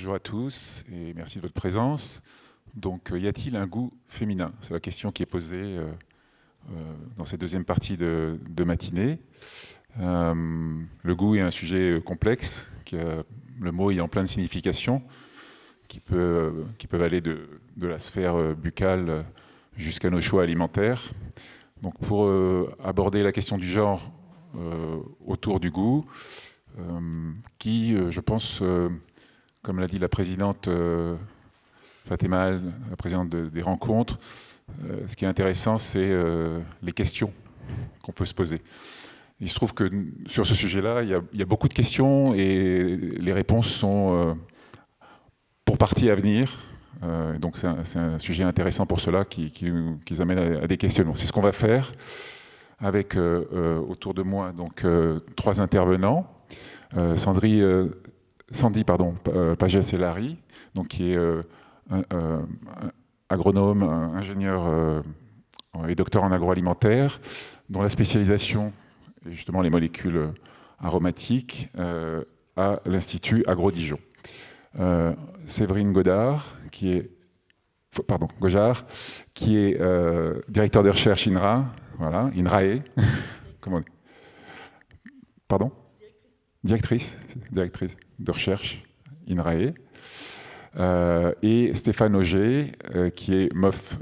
Bonjour à tous et merci de votre présence. Donc, y a-t-il un goût féminin? C'est la question qui est posée dans cette deuxième partie de matinée. Le goût est un sujet complexe, le mot ayant plein de significations, qui peuvent aller de la sphère buccale jusqu'à nos choix alimentaires. Donc, pour aborder la question du genre autour du goût, qui, je pense, comme l'a dit la présidente Fatima, la présidente des rencontres, ce qui est intéressant, c'est les questions qu'on peut se poser. Il se trouve que sur ce sujet-là, il y a beaucoup de questions et les réponses sont pour partie à venir. Donc c'est un sujet intéressant pour cela qui nous amène à des questionnements. C'est ce qu'on va faire avec autour de moi donc 3 intervenants. Sandy Pagès-Elari, donc qui est agronome, ingénieur et docteur en agroalimentaire, dont la spécialisation est justement les molécules aromatiques à l'Institut Agro-Dijon. Séverine Gojard, qui est directeur de recherche INRA, voilà, INRAE, comment on dit ? Pardon ? Directrice de recherche INRAE. Et Stéphane Auger, qui est MOF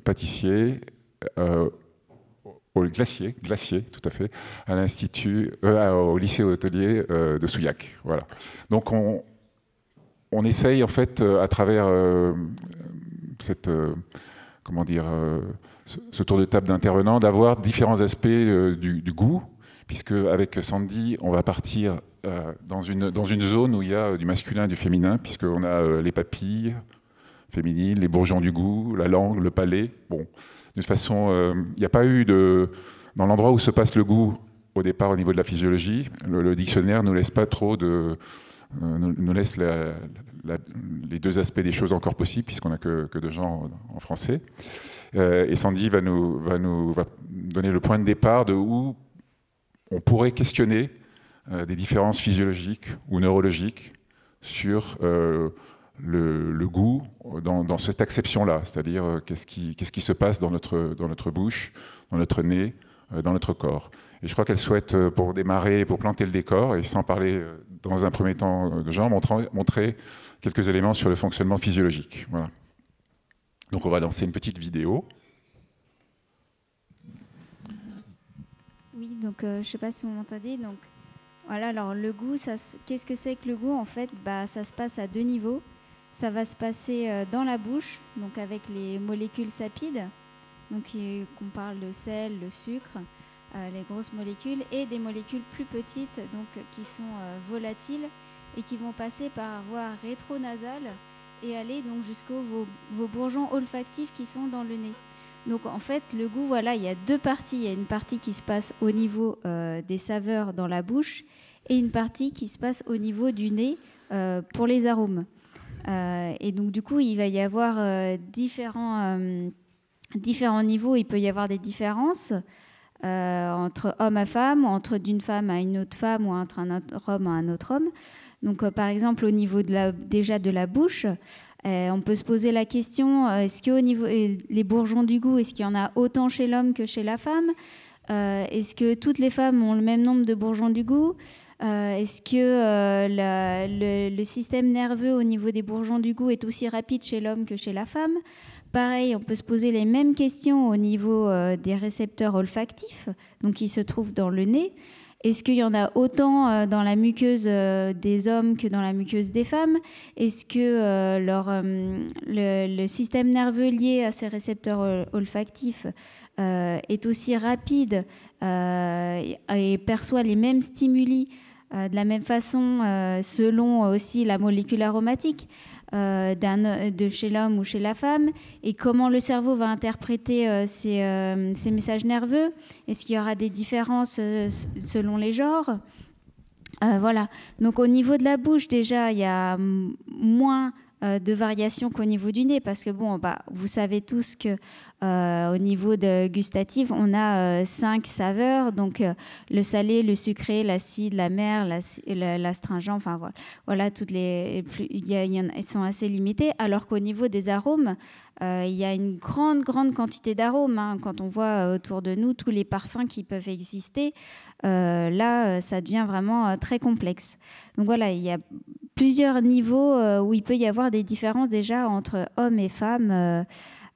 pâtissier au Glacier, tout à fait, à l'Institut, au lycée hôtelier de Souillac. Voilà. Donc on essaye en fait à travers ce tour de table d'intervenants d'avoir différents aspects du goût, puisque avec Sandy on va partir dans une zone où il y a du masculin et du féminin, puisqu'on a les papilles féminines, les bourgeons du goût, la langue, le palais. Bon, de toute façon, il n'y a pas eu dans l'endroit où se passe le goût au départ au niveau de la physiologie, le dictionnaire nous laisse pas trop nous laisse les 2 aspects des choses encore possibles, puisqu'on n'a que 2 genres en français. Et Sandy va donner le point de départ de où on pourrait questionner des différences physiologiques ou neurologiques sur le goût dans cette acception-là, c'est-à-dire qu'est-ce qui se passe dans notre bouche, dans notre nez, dans notre corps. Et je crois qu'elle souhaite, pour démarrer, pour planter le décor, et sans parler dans un premier temps de genre, montrer quelques éléments sur le fonctionnement physiologique. Voilà. Donc on va lancer une petite vidéo. Oui, donc je ne sais pas si vous m'entendez. Donc voilà, alors le goût, qu'est-ce que c'est que le goût? En fait, ça se passe à 2 niveaux. Ça va se passer dans la bouche, donc avec les molécules sapides, donc qu'on parle de sel, le sucre, les grosses molécules, et des molécules plus petites, donc qui sont volatiles et qui vont passer par voie rétronasale et aller donc jusqu'aux vos bourgeons olfactifs qui sont dans le nez. Donc en fait, le goût, voilà, il y a 2 parties. Il y a une partie qui se passe au niveau des saveurs dans la bouche et une partie qui se passe au niveau du nez pour les arômes. Et donc du coup, il va y avoir différents niveaux. Il peut y avoir des différences entre homme à femme, ou entre d'une femme à une autre femme, ou entre un autre homme à un autre homme. Donc par exemple, au niveau déjà de la bouche, on peut se poser la question, est-ce qu'au niveau les bourgeons du goût, est-ce qu'il y en a autant chez l'homme que chez la femme? Est-ce que toutes les femmes ont le même nombre de bourgeons du goût? Est-ce que le système nerveux au niveau des bourgeons du goût est aussi rapide chez l'homme que chez la femme? Pareil, on peut se poser les mêmes questions au niveau des récepteurs olfactifs, donc qui se trouvent dans le nez. Est-ce qu'il y en a autant dans la muqueuse des hommes que dans la muqueuse des femmes? Est-ce que le système nerveux lié à ces récepteurs olfactifs est aussi rapide et perçoit les mêmes stimuli de la même façon selon aussi la molécule aromatique de chez l'homme ou chez la femme, et comment le cerveau va interpréter ces messages nerveux? Est-ce qu'il y aura des différences selon les genres? Voilà. Donc au niveau de la bouche, déjà, il y a moins de variation qu'au niveau du nez, parce que bon, vous savez tous que au niveau gustatif, on a 5 saveurs, donc le salé, le sucré, l'acide, l'amer, l'astringent, enfin voilà toutes elles sont assez limitées, alors qu'au niveau des arômes, il y a une grande quantité d'arômes, hein. Quand on voit autour de nous tous les parfums qui peuvent exister, là, ça devient vraiment très complexe. Donc voilà, il y a plusieurs niveaux où il peut y avoir des différences déjà entre hommes et femmes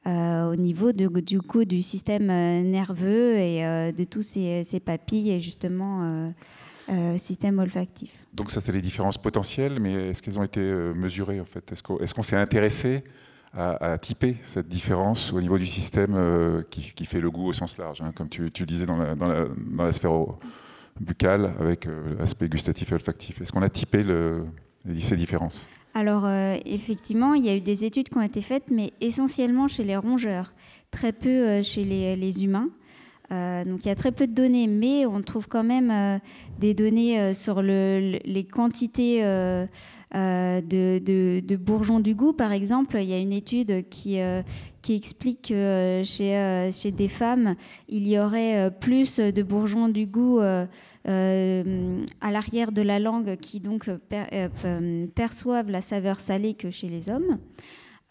au niveau du système nerveux et de tous ces papilles et justement système olfactif. Donc ça, c'est les différences potentielles, mais est-ce qu'elles ont été mesurées en fait? Est-ce qu'on s'est intéressé à typer cette différence au niveau du système qui fait le goût au sens large, hein, comme tu disais dans la sphère buccale avec l'aspect gustatif et olfactif? Est-ce qu'on a typé ces différences? Alors, effectivement, il y a eu des études qui ont été faites, mais essentiellement chez les rongeurs, très peu chez les humains. Donc, il y a très peu de données, mais on trouve quand même des données sur les quantités de bourgeons du goût. Par exemple, il y a une étude qui explique que chez des femmes, il y aurait plus de bourgeons du goût à l'arrière de la langue qui donc perçoivent la saveur salée que chez les hommes.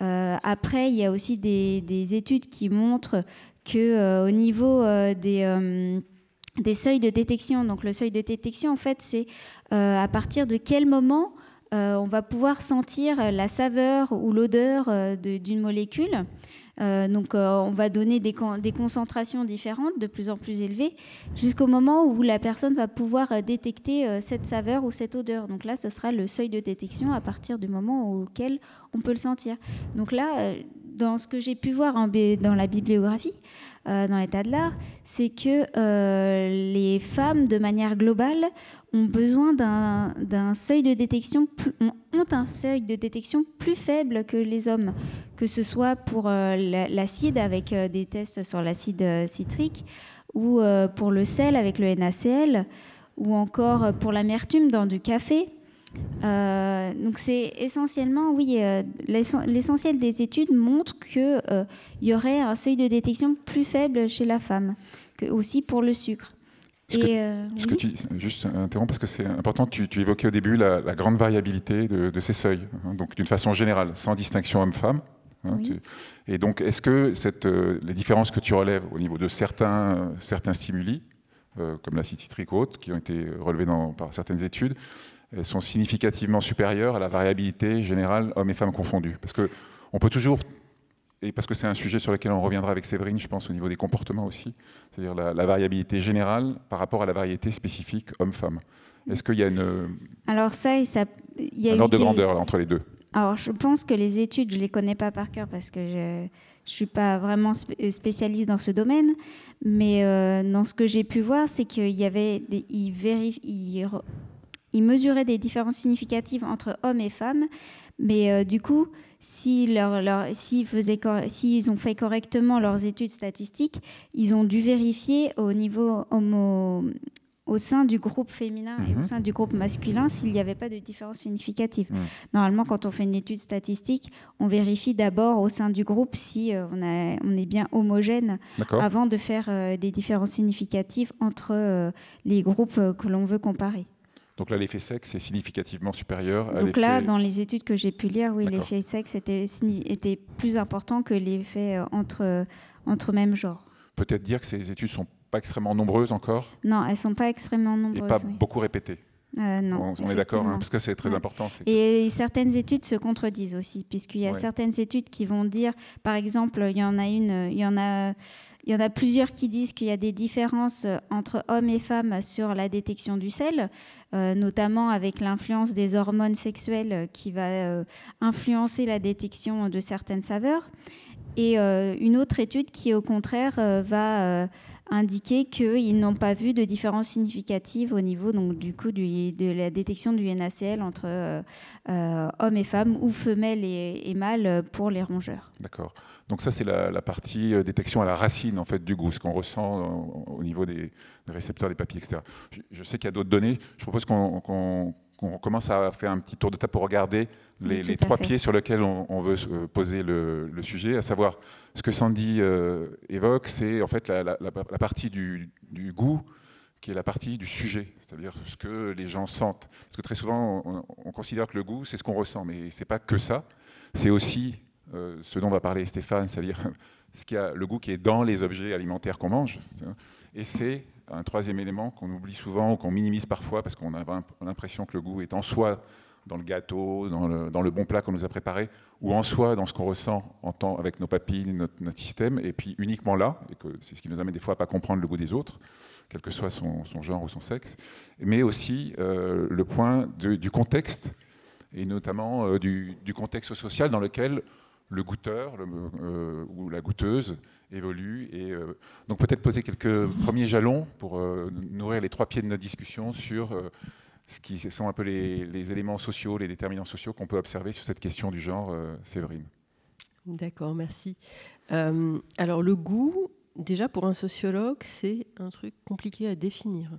Après, il y a aussi des études qui montrent qu'au niveau des seuils de détection, donc le seuil de détection, en fait, c'est à partir de quel moment on va pouvoir sentir la saveur ou l'odeur d'une molécule. Donc on va donner des concentrations différentes, de plus en plus élevées, jusqu'au moment où la personne va pouvoir détecter cette saveur ou cette odeur. Donc là, ce sera le seuil de détection à partir du moment auquel on peut le sentir. Donc là, dans ce que j'ai pu voir dans la bibliographie, dans l'état de l'art, c'est que les femmes, de manière globale, ont besoin d'un seuil de détection ont un seuil de détection plus faible que les hommes, que ce soit pour l'acide avec des tests sur l'acide citrique, ou pour le sel avec le NaCl, ou encore pour l'amertume dans du café. Donc c'est essentiellement, oui, l'essentiel des études montre qu'il y aurait un seuil de détection plus faible chez la femme, que aussi pour le sucre. Juste interromps parce que c'est important, tu évoquais au début la grande variabilité de ces seuils, hein, donc d'une façon générale, sans distinction homme-femme. Hein, oui. Et donc, est-ce que les différences que tu relèves au niveau de certains stimuli, comme l'acide citrique ou autres, qui ont été relevés par certaines études, sont significativement supérieures à la variabilité générale hommes et femmes confondus? Parce qu'on peut toujours... Et parce que c'est un sujet sur lequel on reviendra avec Séverine, je pense, au niveau des comportements aussi, c'est-à-dire la variabilité générale par rapport à la variété spécifique homme-femme. Est-ce qu'il y a Alors il y a un ordre de grandeur là, entre les deux? Alors, je pense que les études, je ne les connais pas par cœur parce que je ne suis pas vraiment spécialiste dans ce domaine, mais dans ce que j'ai pu voir, c'est qu'il y avait ils mesuraient des différences significatives entre hommes et femmes, mais du coup, s'ils ont fait correctement leurs études statistiques, ils ont dû vérifier au sein du groupe féminin et au sein du groupe masculin s'il n'y avait pas de différence significative. Normalement, quand on fait une étude statistique, on vérifie d'abord au sein du groupe si on est bien homogène avant de faire des différences significatives entre les groupes que l'on veut comparer. Donc là, l'effet sexe est significativement supérieur à l'effet... Donc là, dans les études que j'ai pu lire, oui, l'effet sexe était plus important que l'effet entre mêmes genres. Peut-être dire que ces études ne sont pas extrêmement nombreuses encore? Non, elles ne sont pas extrêmement nombreuses. Et pas beaucoup répétées? Non. On est d'accord, hein, parce que c'est très important. Et certaines études se contredisent aussi, puisqu'il y a certaines études qui vont dire, par exemple, il y en a plusieurs qui disent qu'il y a des différences entre hommes et femmes sur la détection du sel, notamment avec l'influence des hormones sexuelles qui va influencer la détection de certaines saveurs. Et une autre étude qui, au contraire, va indiquer qu'ils n'ont pas vu de différence significative au niveau donc, du coup, de la détection du NaCl entre hommes et femmes ou femelles et mâles pour les rongeurs. D'accord. Donc ça, c'est la partie détection à la racine en fait, du goût, ce qu'on ressent au niveau des récepteurs des papilles, etc. Je sais qu'il y a d'autres données. Je propose qu'on qu'on commence à faire un petit tour de table pour regarder les trois pieds sur lesquels on veut poser le sujet, à savoir ce que Sandy évoque, c'est en fait la partie du goût qui est la partie du sujet, c'est-à-dire ce que les gens sentent. Parce que très souvent, on considère que le goût, c'est ce qu'on ressent, mais c'est pas que ça. C'est aussi ce dont va parler Stéphane, c'est-à-dire le goût qui est dans les objets alimentaires qu'on mange. Et c'est un troisième élément qu'on oublie souvent ou qu'on minimise parfois parce qu'on a l'impression que le goût est en soi dans le gâteau, dans le bon plat qu'on nous a préparé, ou en soi dans ce qu'on ressent avec nos papilles, notre système, et puis uniquement là, et que c'est ce qui nous amène des fois à ne pas comprendre le goût des autres, quel que soit son genre ou son sexe, mais aussi le point du contexte, et notamment du contexte social dans lequel le goûteur ou la goûteuse évolue. Et donc peut-être poser quelques premiers jalons pour nourrir les trois pieds de notre discussion sur ce qui sont un peu les éléments sociaux, les déterminants sociaux qu'on peut observer sur cette question du genre, Séverine. D'accord, merci. Alors le goût, déjà pour un sociologue, c'est un truc compliqué à définir.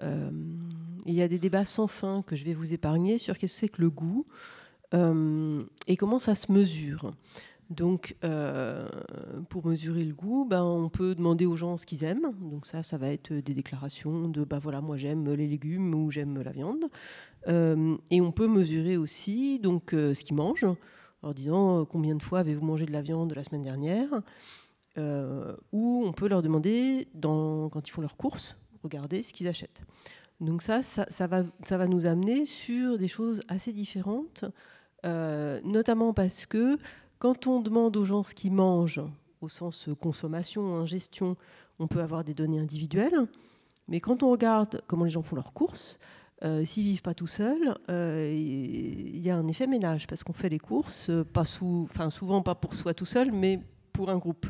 Il y a des débats sans fin que je vais vous épargner sur qu'est-ce que c'est que le goût et comment ça se mesure. Donc, pour mesurer le goût, on peut demander aux gens ce qu'ils aiment. Donc ça va être des déclarations de voilà, moi j'aime les légumes ou j'aime la viande. Et on peut mesurer aussi donc ce qu'ils mangent, en disant combien de fois avez-vous mangé de la viande la semaine dernière. Ou on peut leur demander quand ils font leurs courses, regarder ce qu'ils achètent. Donc ça va nous amener sur des choses assez différentes, notamment parce que quand on demande aux gens ce qu'ils mangent, au sens consommation, ingestion, on peut avoir des données individuelles. Mais quand on regarde comment les gens font leurs courses, s'ils ne vivent pas tout seuls, il y a un effet ménage, parce qu'on fait les courses, souvent pas pour soi tout seul, mais pour un groupe.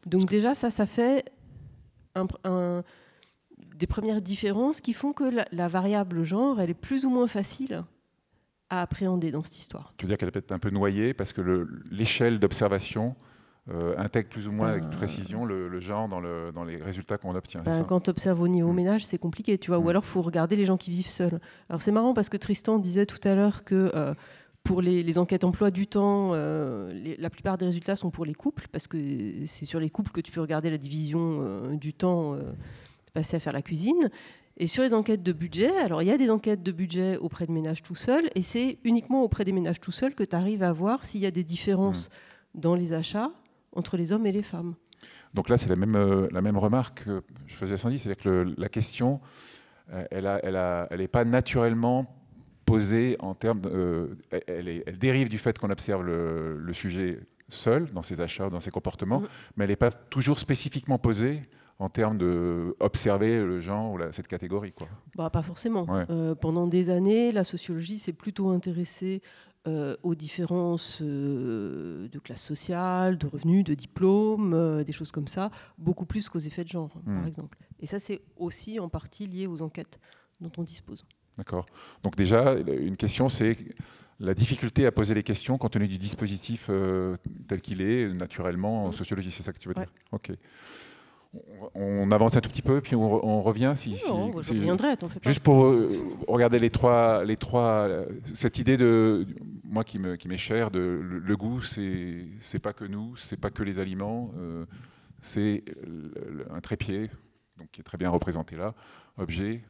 Donc déjà, ça fait des premières différences qui font que la variable genre, elle est plus ou moins facile à appréhender dans cette histoire. Tu veux dire qu'elle est peut-être un peu noyée parce que l'échelle d'observation intègre plus ou moins avec précision le genre dans les résultats qu'on obtient. Quand tu observes au niveau ménage, c'est compliqué, tu vois. Ou alors, il faut regarder les gens qui vivent seuls. Alors, c'est marrant parce que Tristan disait tout à l'heure que pour les enquêtes emploi du temps, la plupart des résultats sont pour les couples, parce que c'est sur les couples que tu peux regarder la division du temps passé à faire la cuisine. Et sur les enquêtes de budget, alors il y a des enquêtes de budget auprès de ménages tout seuls, et c'est uniquement auprès des ménages tout seuls que tu arrives à voir s'il y a des différences dans les achats entre les hommes et les femmes. Donc là, c'est la même remarque que je faisais à Sandy, c'est-à-dire que la question, elle n'est pas naturellement posée en termes elle dérive du fait qu'on observe le sujet seul dans ses achats, dans ses comportements, mais elle n'est pas toujours spécifiquement posée en termes d'observer le genre ou cette catégorie, quoi. Pas forcément. Ouais. Pendant des années, la sociologie s'est plutôt intéressée aux différences de classe sociale, de revenus, de diplômes, des choses comme ça, beaucoup plus qu'aux effets de genre, par exemple. Et ça, c'est aussi en partie lié aux enquêtes dont on dispose. D'accord. Donc déjà, une question, c'est la difficulté à poser les questions compte tenu du dispositif tel qu'il est, naturellement, en sociologie. C'est ça que tu veux dire ? Ok. On avance un tout petit peu, puis on revient. Je reviendrai, t'en fais pas. Juste pour regarder les trois, cette idée moi qui m'est chère, le goût, c'est pas que nous, c'est pas que les aliments, c'est un trépied, donc qui est très bien représenté là, objet,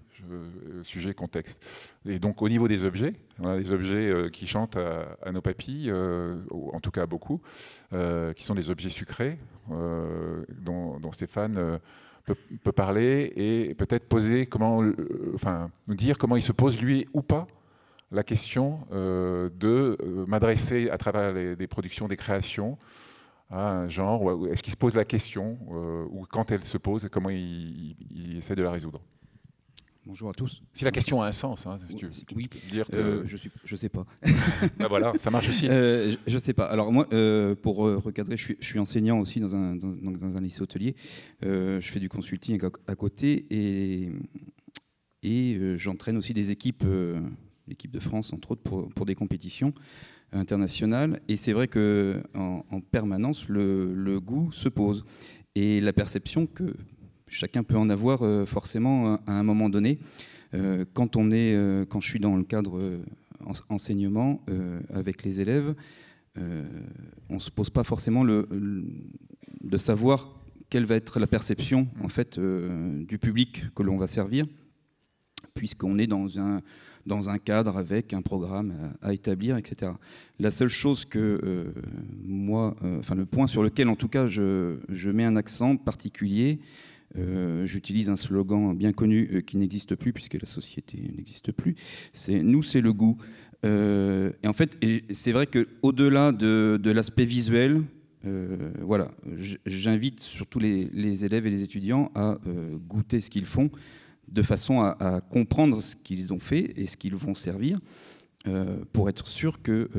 sujet, contexte. Et donc au niveau des objets, on a des objets qui chantent à nos papilles, en tout cas beaucoup, qui sont des objets sucrés, dont Stéphane peut parler et peut-être poser nous dire comment il se pose lui ou pas la question de m'adresser à travers des productions, des créations à un genre, ou est-ce qu'il se pose la question ou quand elle se pose, comment il essaie de la résoudre. Bonjour à tous. Si la question a un sens, oui, dire que je sais pas. Voilà, ça marche aussi. Je sais pas. Alors moi, pour recadrer, je suis enseignant aussi dans un lycée hôtelier. Je fais du consulting à côté et j'entraîne aussi des équipes, l'équipe de France entre autres pour des compétitions internationales. Et c'est vrai que en permanence, le goût se pose et la perception que chacun peut en avoir forcément à un moment donné. Quand je suis dans le cadre enseignement avec les élèves, on ne se pose pas forcément de savoir quelle va être la perception en fait, du public que l'on va servir, puisqu'on est dans un cadre avec un programme à établir, etc. La seule chose que le point sur lequel en tout cas je mets un accent particulier, j'utilise un slogan bien connu qui n'existe plus puisque la société n'existe plus, c'est « nous, c'est le goût ». Et en fait, c'est vrai qu'au-delà de l'aspect visuel, voilà, j'invite surtout les élèves et les étudiants à goûter ce qu'ils font de façon à comprendre ce qu'ils ont fait et ce qu'ils vont servir pour être sûr que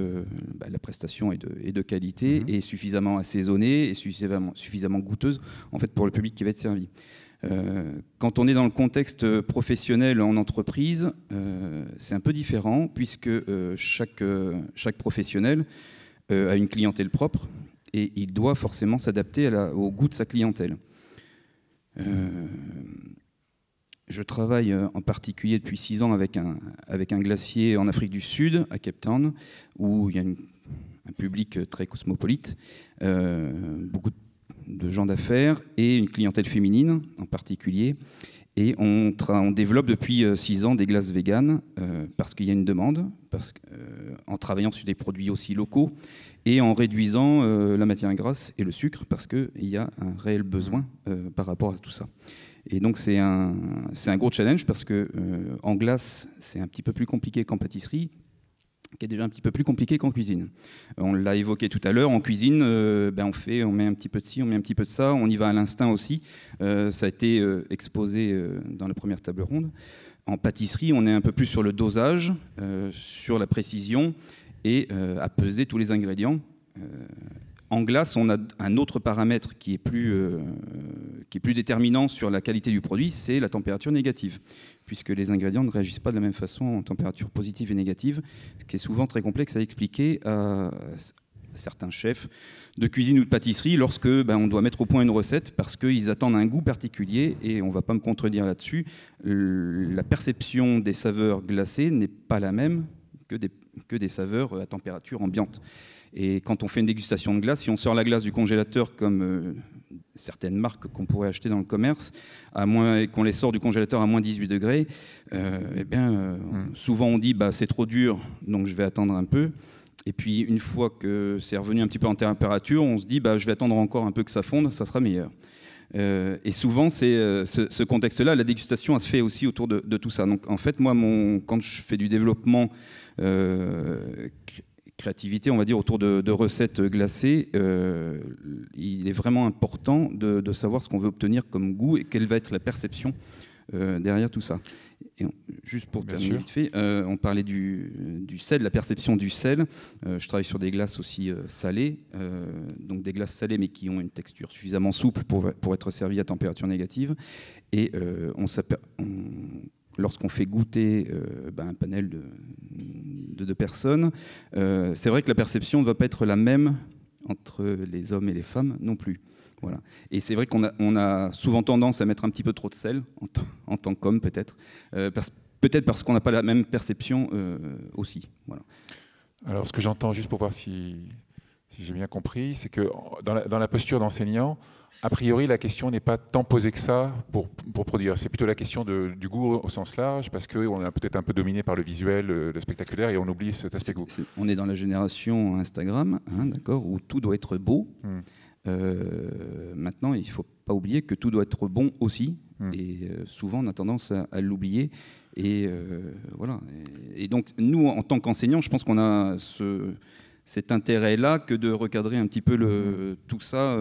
la prestation est de qualité et suffisamment assaisonnée et suffisamment goûteuse en fait, pour le public qui va être servi. Quand on est dans le contexte professionnel en entreprise, c'est un peu différent puisque chaque professionnel a une clientèle propre et il doit forcément s'adapter au goût de sa clientèle. Je travaille en particulier depuis 6 ans avec un glacier en Afrique du Sud, à Cape Town, où il y a un public très cosmopolite, beaucoup de gens d'affaires et une clientèle féminine en particulier. Et on développe depuis 6 ans des glaces véganes parce qu'il y a une demande, en travaillant sur des produits aussi locaux et en réduisant la matière grasse et le sucre parce qu'il y a un réel besoin par rapport à tout ça. Et donc c'est un gros challenge parce que en glace, c'est un petit peu plus compliqué qu'en pâtisserie, qui est déjà un petit peu plus compliqué qu'en cuisine. On l'a évoqué tout à l'heure, en cuisine, on met un petit peu de ci, on met un petit peu de ça, on y va à l'instinct aussi. Ça a été exposé dans la première table ronde. En pâtisserie, on est un peu plus sur le dosage, sur la précision et à peser tous les ingrédients. En glace, on a un autre paramètre qui est plus déterminant sur la qualité du produit, c'est la température négative, puisque les ingrédients ne réagissent pas de la même façon en température positive et négative, ce qui est souvent très complexe à expliquer à certains chefs de cuisine ou de pâtisserie lorsque on doit mettre au point une recette parce qu'ils attendent un goût particulier, et on ne va pas me contredire là-dessus. La perception des saveurs glacées n'est pas la même que des saveurs à température ambiante. Et quand on fait une dégustation de glace, si on sort la glace du congélateur comme certaines marques qu'on pourrait acheter dans le commerce, qu'on les sort du congélateur à moins 18 degrés, souvent on dit c'est trop dur, donc je vais attendre un peu. Et puis une fois que c'est revenu un petit peu en température, on se dit je vais attendre encore un peu que ça fonde, ça sera meilleur. Et souvent, c'est ce contexte-là, la dégustation, elle se fait aussi autour de tout ça. Donc en fait, moi, quand je fais du développement créativité, on va dire, autour de recettes glacées, il est vraiment important de savoir ce qu'on veut obtenir comme goût et quelle va être la perception derrière tout ça. Et juste pour terminer vite fait, on parlait du sel, la perception du sel. Je travaille sur des glaces aussi salées, donc des glaces salées mais qui ont une texture suffisamment souple pour être servies à température négative. Et lorsqu'on fait goûter un panel de personnes, c'est vrai que la perception ne va pas être la même entre les hommes et les femmes non plus. Voilà. Et c'est vrai qu'on a souvent tendance à mettre un petit peu trop de sel, en tant qu'homme peut-être, peut-être parce qu'on n'a pas la même perception aussi. Voilà. Alors ce que j'entends, juste pour voir si j'ai bien compris, c'est que dans la posture d'enseignant, a priori, la question n'est pas tant posée que ça pour produire. C'est plutôt la question du goût au sens large, parce qu'on est peut-être un peu dominé par le visuel, le spectaculaire, et on oublie cet aspect goût. On est dans la génération Instagram, d'accord, où tout doit être beau. Maintenant, il ne faut pas oublier que tout doit être bon aussi. Et souvent, on a tendance à l'oublier. Et voilà. Et donc, nous, en tant qu'enseignants, je pense qu'on a cet intérêt-là que de recadrer un petit peu tout ça.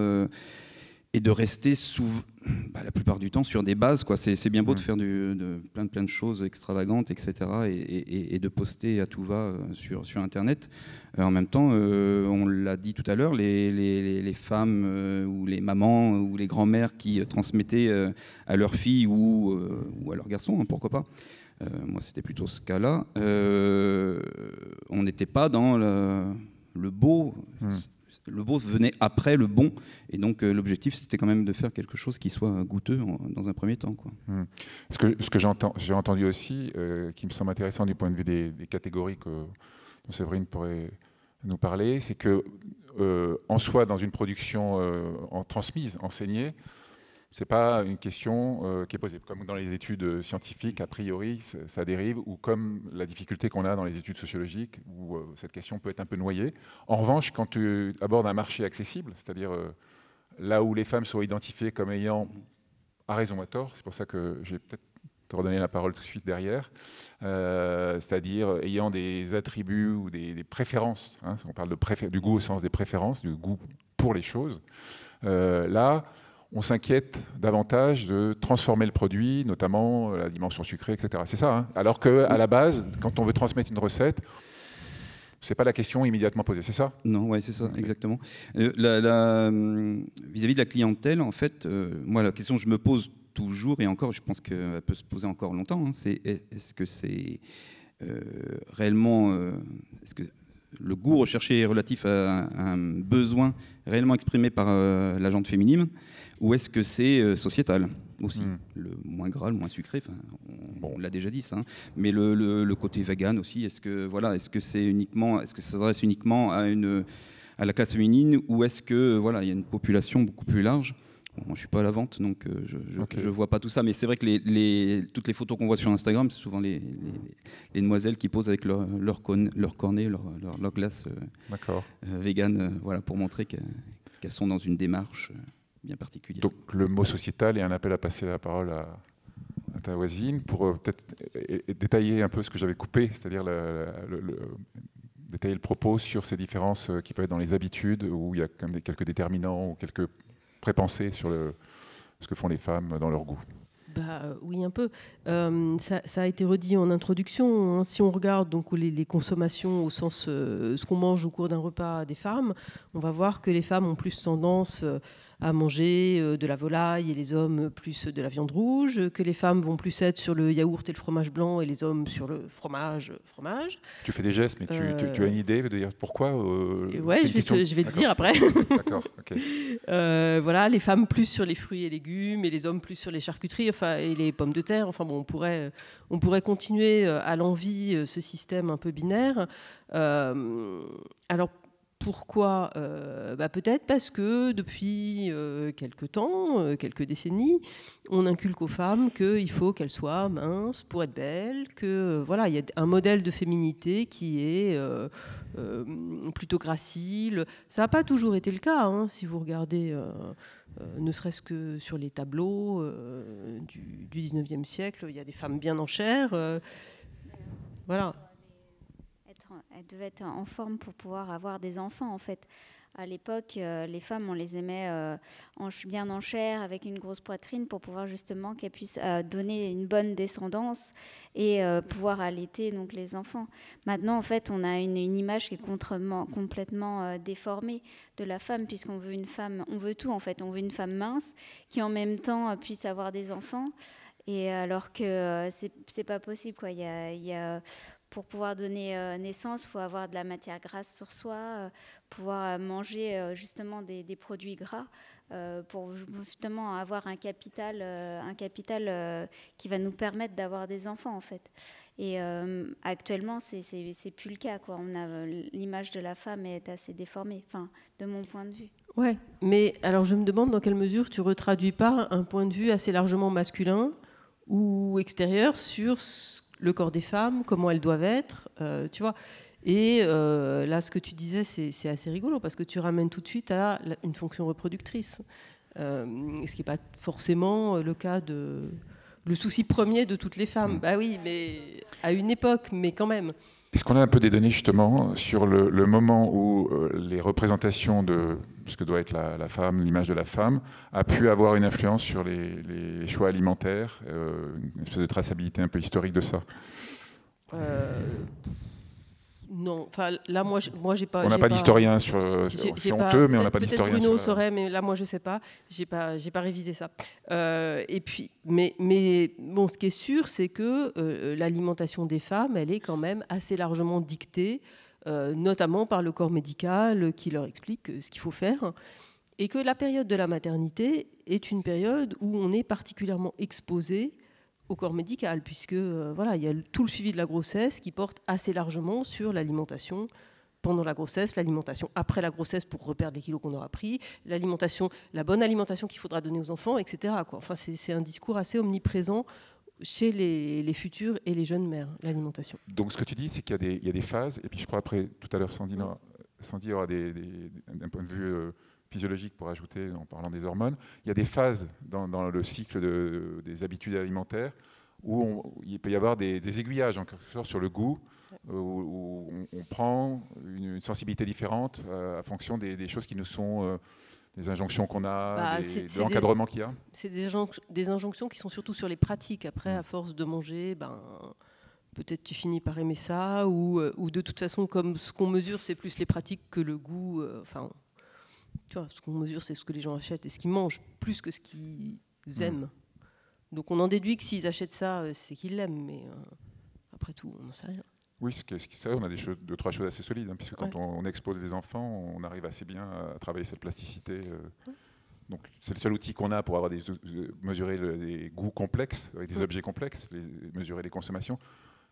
Et de rester la plupart du temps sur des bases, quoi. C'est bien beau de faire plein de choses extravagantes, etc. et de poster à tout va sur Internet. En même temps, on l'a dit tout à l'heure, les femmes ou les mamans ou les grands-mères qui transmettaient à leurs filles ou à leurs garçons, pourquoi pas. Moi, c'était plutôt ce cas-là. On n'était pas dans le beau... le beau venait après le bon. Et donc, l'objectif, c'était quand même de faire quelque chose qui soit goûteux dans un premier temps, quoi. Ce que j'ai entendu aussi, qui me semble intéressant du point de vue des catégories dont Séverine pourrait nous parler, c'est que en soi, dans une production transmise, enseignée, c'est pas une question qui est posée. Comme dans les études scientifiques, a priori, ça dérive, ou comme la difficulté qu'on a dans les études sociologiques, où cette question peut être un peu noyée. En revanche, quand tu abordes un marché accessible, c'est-à-dire là où les femmes sont identifiées comme ayant, à raison ou à tort, c'est pour ça que je vais peut-être te redonner la parole tout de suite derrière, c'est-à-dire ayant des attributs ou des préférences, hein, on parle du goût au sens des préférences, du goût pour les choses, là, on s'inquiète davantage de transformer le produit, notamment la dimension sucrée, etc. C'est ça, hein. Alors qu'à la base, quand on veut transmettre une recette, c'est pas la question immédiatement posée, c'est ça? Non, ouais, c'est ça, okay. Exactement. Vis-à-vis de la clientèle, en fait, moi, la question que je me pose toujours, et encore, je pense qu'elle peut se poser encore longtemps, hein, c'est est-ce que c'est réellement... est-ce que le goût recherché est relatif à un besoin réellement exprimé par la gente féminine, ou est-ce que c'est sociétal aussi, le moins gras, le moins sucré, on l'a déjà dit ça, hein. Mais le côté vegan aussi, est-ce que ça s'adresse uniquement à la classe féminine, ou est-ce que voilà, il y a une population beaucoup plus large? Bon, moi, je suis pas à la vente, donc je vois pas tout ça. Mais c'est vrai que toutes les photos qu'on voit sur Instagram, c'est souvent les demoiselles qui posent avec leur cornet, leur glace vegan, voilà, pour montrer qu'elles sont dans une démarche bien particulière. Donc le mot sociétal et un appel à passer la parole à ta voisine pour peut-être détailler un peu ce que j'avais coupé, c'est-à-dire détailler le propos sur ces différences qui peuvent être dans les habitudes, où il y a quand même quelques déterminants ou quelques prépensées sur ce que font les femmes dans leur goût. Oui, un peu. Ça a été redit en introduction, hein. Si on regarde donc les consommations au sens ce qu'on mange au cours d'un repas des femmes, on va voir que les femmes ont plus tendance à manger de la volaille et les hommes plus de la viande rouge, que les femmes vont plus être sur le yaourt et le fromage blanc et les hommes sur le fromage. Tu fais des gestes, mais tu as une idée de dire pourquoi Oui, je vais te dire après. D'accord, ok. Voilà, les femmes plus sur les fruits et légumes et les hommes plus sur les charcuteries, et les pommes de terre. Enfin bon, on pourrait continuer à l'envi ce système un peu binaire. Alors pourquoi peut-être parce que depuis quelques temps, quelques décennies, on inculque aux femmes qu'il faut qu'elles soient minces pour être belles, que voilà, il y a un modèle de féminité qui est plutôt gracile. Ça n'a pas toujours été le cas, hein, si vous regardez, ne serait-ce que sur les tableaux du 19e siècle, il y a des femmes bien en chair. Voilà. Elles devaient être en forme pour pouvoir avoir des enfants, en fait. À l'époque, les femmes, on les aimait bien en chair, avec une grosse poitrine, pour pouvoir justement qu'elles puissent donner une bonne descendance et pouvoir allaiter donc, les enfants. Maintenant, en fait, on a une image qui est complètement déformée de la femme, puisqu'on veut une femme, on veut tout, en fait. On veut une femme mince qui, en même temps, puisse avoir des enfants, et alors que c'est pas possible, quoi. Il y a pour pouvoir donner naissance, il faut avoir de la matière grasse sur soi, pouvoir manger justement des produits gras pour justement avoir un capital qui va nous permettre d'avoir des enfants, en fait. Et actuellement, c'est plus le cas, quoi. L'image de la femme est assez déformée, de mon point de vue. Ouais, mais alors je me demande dans quelle mesure tu retraduis pas un point de vue assez largement masculin ou extérieur sur le corps des femmes, comment elles doivent être, tu vois. Et là, ce que tu disais, c'est assez rigolo, parce que tu ramènes tout de suite à une fonction reproductrice, ce qui n'est pas forcément le cas le souci premier de toutes les femmes. Bah oui, mais à une époque, mais quand même. Est-ce qu'on a un peu des données justement sur le moment où les représentations de ce que doit être la femme, l'image de la femme, a pu avoir une influence sur les choix alimentaires, une espèce de traçabilité un peu historique de ça? Non, enfin là, moi, j'ai pas. On n'a pas d'historien sur. C'est honteux, mais on n'a pas d'historien. Bruno saurait, mais là, moi, je sais pas. J'ai pas révisé ça. Et puis, mais bon, ce qui est sûr, c'est que l'alimentation des femmes, elle est quand même assez largement dictée notamment par le corps médical qui leur explique ce qu'il faut faire. Et que la période de la maternité est une période où on est particulièrement exposé au corps médical, puisque voilà, il y a tout le suivi de la grossesse qui porte assez largement sur l'alimentation pendant la grossesse, l'alimentation après la grossesse pour reperdre les kilos qu'on aura pris, l'alimentation, la bonne alimentation qu'il faudra donner aux enfants, etc. quoi. Enfin, c'est un discours assez omniprésent chez les futures et les jeunes mères, l'alimentation. Donc ce que tu dis, c'est qu'il y a des phases, et puis je crois après, tout à l'heure, Sandy aura d'un point de vue physiologique pour ajouter, en parlant des hormones, il y a des phases dans le cycle des habitudes alimentaires où il peut y avoir des aiguillages en quelque sorte sur le goût, où on prend une sensibilité différente à fonction des choses qui nous sont, des injonctions qu'on a, de l'encadrement qu'il y a. C'est des injonctions qui sont surtout sur les pratiques. Après, à force de manger, peut-être tu finis par aimer ça, ou de toute façon, comme ce qu'on mesure, c'est plus les pratiques que le goût. Tu vois, ce qu'on mesure, c'est ce que les gens achètent et ce qu'ils mangent, plus que ce qu'ils aiment. Donc on en déduit que s'ils achètent ça, c'est qu'ils l'aiment, mais après tout, on n'en sait rien. Oui, on a deux, trois choses assez solides, puisque quand on expose des enfants, on arrive assez bien à travailler cette plasticité. Donc c'est le seul outil qu'on a pour avoir mesurer les goûts complexes, avec des objets complexes, mesurer les consommations.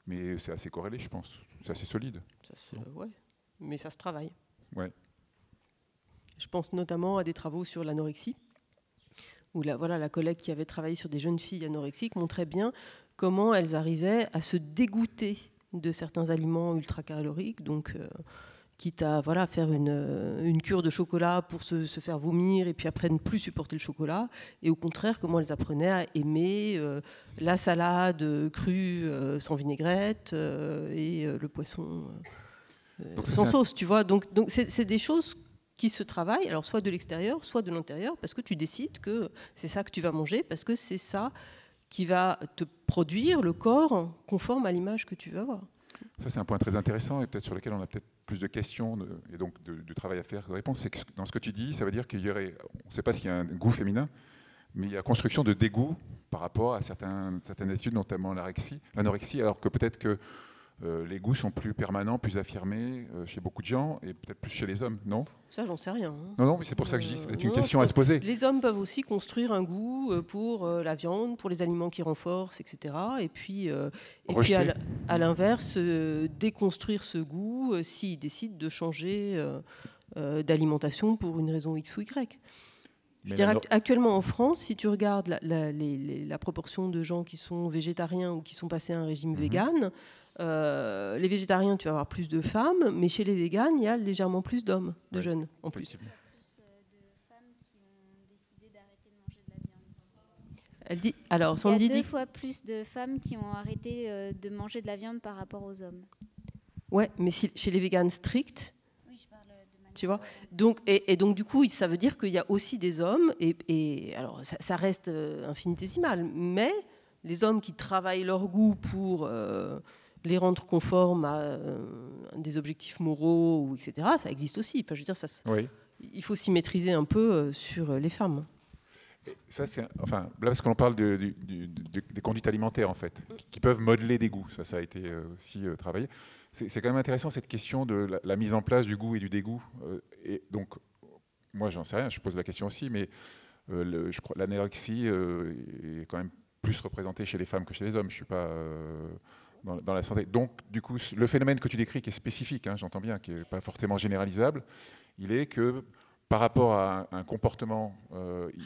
Mais c'est assez corrélé, je pense. C'est assez solide. Ouais, mais ça se travaille. Ouais. Je pense notamment à des travaux sur l'anorexie, où la collègue qui avait travaillé sur des jeunes filles anorexiques montrait bien comment elles arrivaient à se dégoûter de certains aliments ultra-caloriques, donc quitte à faire une cure de chocolat pour se faire vomir et puis après ne plus supporter le chocolat, et au contraire comment elles apprenaient à aimer la salade crue sans vinaigrette et le poisson sans sauce, tu vois. Donc c'est des choses qui se travaillent, alors soit de l'extérieur, soit de l'intérieur, parce que tu décides que c'est ça que tu vas manger, parce que c'est ça qui va te produire le corps conforme à l'image que tu veux avoir. Ça, c'est un point très intéressant et peut-être sur lequel on a peut-être plus de questions et donc du travail à faire, de réponse. C'est que dans ce que tu dis, ça veut dire qu'il y aurait, on ne sait pas s'il y a un goût féminin, mais il y a construction de dégoût par rapport à certaines études, notamment l'anorexie, alors que peut-être que les goûts sont plus permanents, plus affirmés chez beaucoup de gens et peut-être plus chez les hommes, non ? Ça, j'en sais rien. Non, mais c'est pour ça que je dis, c'est une question à se poser. Les hommes peuvent aussi construire un goût pour la viande, pour les aliments qui renforcent, etc. Et puis à l'inverse, déconstruire ce goût s'ils décident de changer d'alimentation pour une raison X ou Y. Je dirais actuellement en France, si tu regardes la proportion de gens qui sont végétariens ou qui sont passés à un régime vegan, les végétariens, tu vas avoir plus de femmes, mais chez les véganes, il y a légèrement plus d'hommes, de jeunes en plus. Il y a plus de femmes qui ont décidé d'arrêter de manger de la viande. Elle dit, alors, Sandy il y a 2 fois plus de femmes qui ont arrêté de manger de la viande par rapport aux hommes. Ouais, mais chez les véganes stricts, oui, je parle de manière... Tu vois. Donc, et donc du coup, ça veut dire qu'il y a aussi des hommes, et alors ça reste infinitésimal, mais les hommes qui travaillent leur goût pour les rendre conformes à des objectifs moraux, etc., ça existe aussi. Enfin, je veux dire, il faut s'y maîtriser un peu sur les femmes. Ça, là, parce qu'on parle des conduites alimentaires, en fait, qui peuvent modeler des goûts. Ça a été aussi travaillé. C'est quand même intéressant, cette question de la mise en place du goût et du dégoût. Et donc, moi, j'en sais rien, je pose la question aussi, mais je crois l'anorexie est quand même plus représentée chez les femmes que chez les hommes. Je ne suis pas dans la santé. Donc, du coup, le phénomène que tu décris, qui est spécifique, j'entends bien, qui n'est pas forcément généralisable, il est que par rapport à un comportement,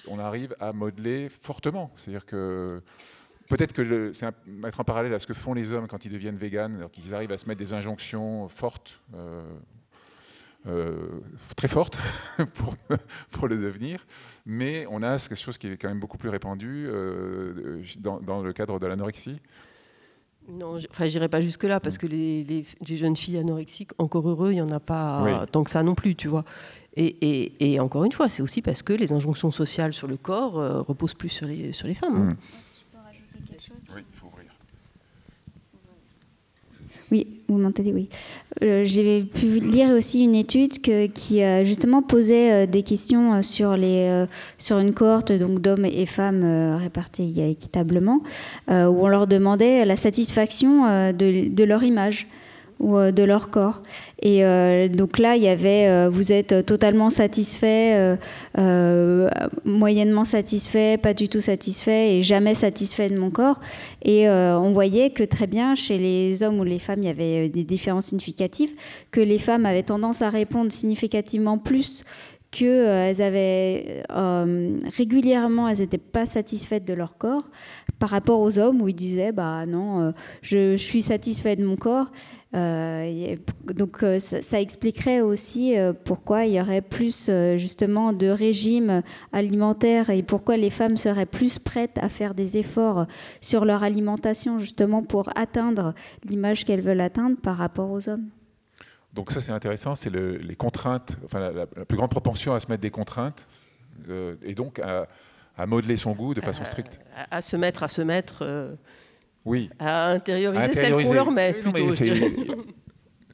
on arrive à modeler fortement. C'est-à-dire que peut-être que c'est mettre en parallèle à ce que font les hommes quand ils deviennent véganes, alors qu'ils arrivent à se mettre des injonctions fortes, très fortes pour le devenir, mais on a quelque chose qui est quand même beaucoup plus répandu dans le cadre de l'anorexie. Non, j'irai pas jusque-là, parce que les jeunes filles anorexiques, encore heureux, il n'y en a pas tant que ça non plus, tu vois. Et encore une fois, c'est aussi parce que les injonctions sociales sur le corps reposent plus sur les femmes. Si je peux rajouter quelque chose. Oui, il faut ouvrir. Oui, vous m'entendez, oui. J'ai pu lire aussi une étude qui justement posait des questions sur une cohorte donc d'hommes et femmes répartis équitablement, où on leur demandait la satisfaction de leur image, ou de leur corps. Et donc là, il y avait vous êtes totalement satisfait, moyennement satisfait, pas du tout satisfait et jamais satisfait de mon corps. Et on voyait que très bien chez les hommes ou les femmes, il y avait des différences significatives, que les femmes avaient tendance à répondre significativement plus, qu'elles avaient régulièrement, elles n'étaient pas satisfaites de leur corps par rapport aux hommes où ils disaient bah non, je suis satisfait de mon corps. Donc ça expliquerait aussi pourquoi il y aurait plus justement de régimes alimentaires et pourquoi les femmes seraient plus prêtes à faire des efforts sur leur alimentation justement pour atteindre l'image qu'elles veulent atteindre par rapport aux hommes. Donc ça c'est intéressant, c'est les contraintes, enfin la plus grande propension à se mettre des contraintes et donc à modeler son goût de façon stricte. À se mettre, oui. À intérioriser celle qu'on leur met, oui, plutôt.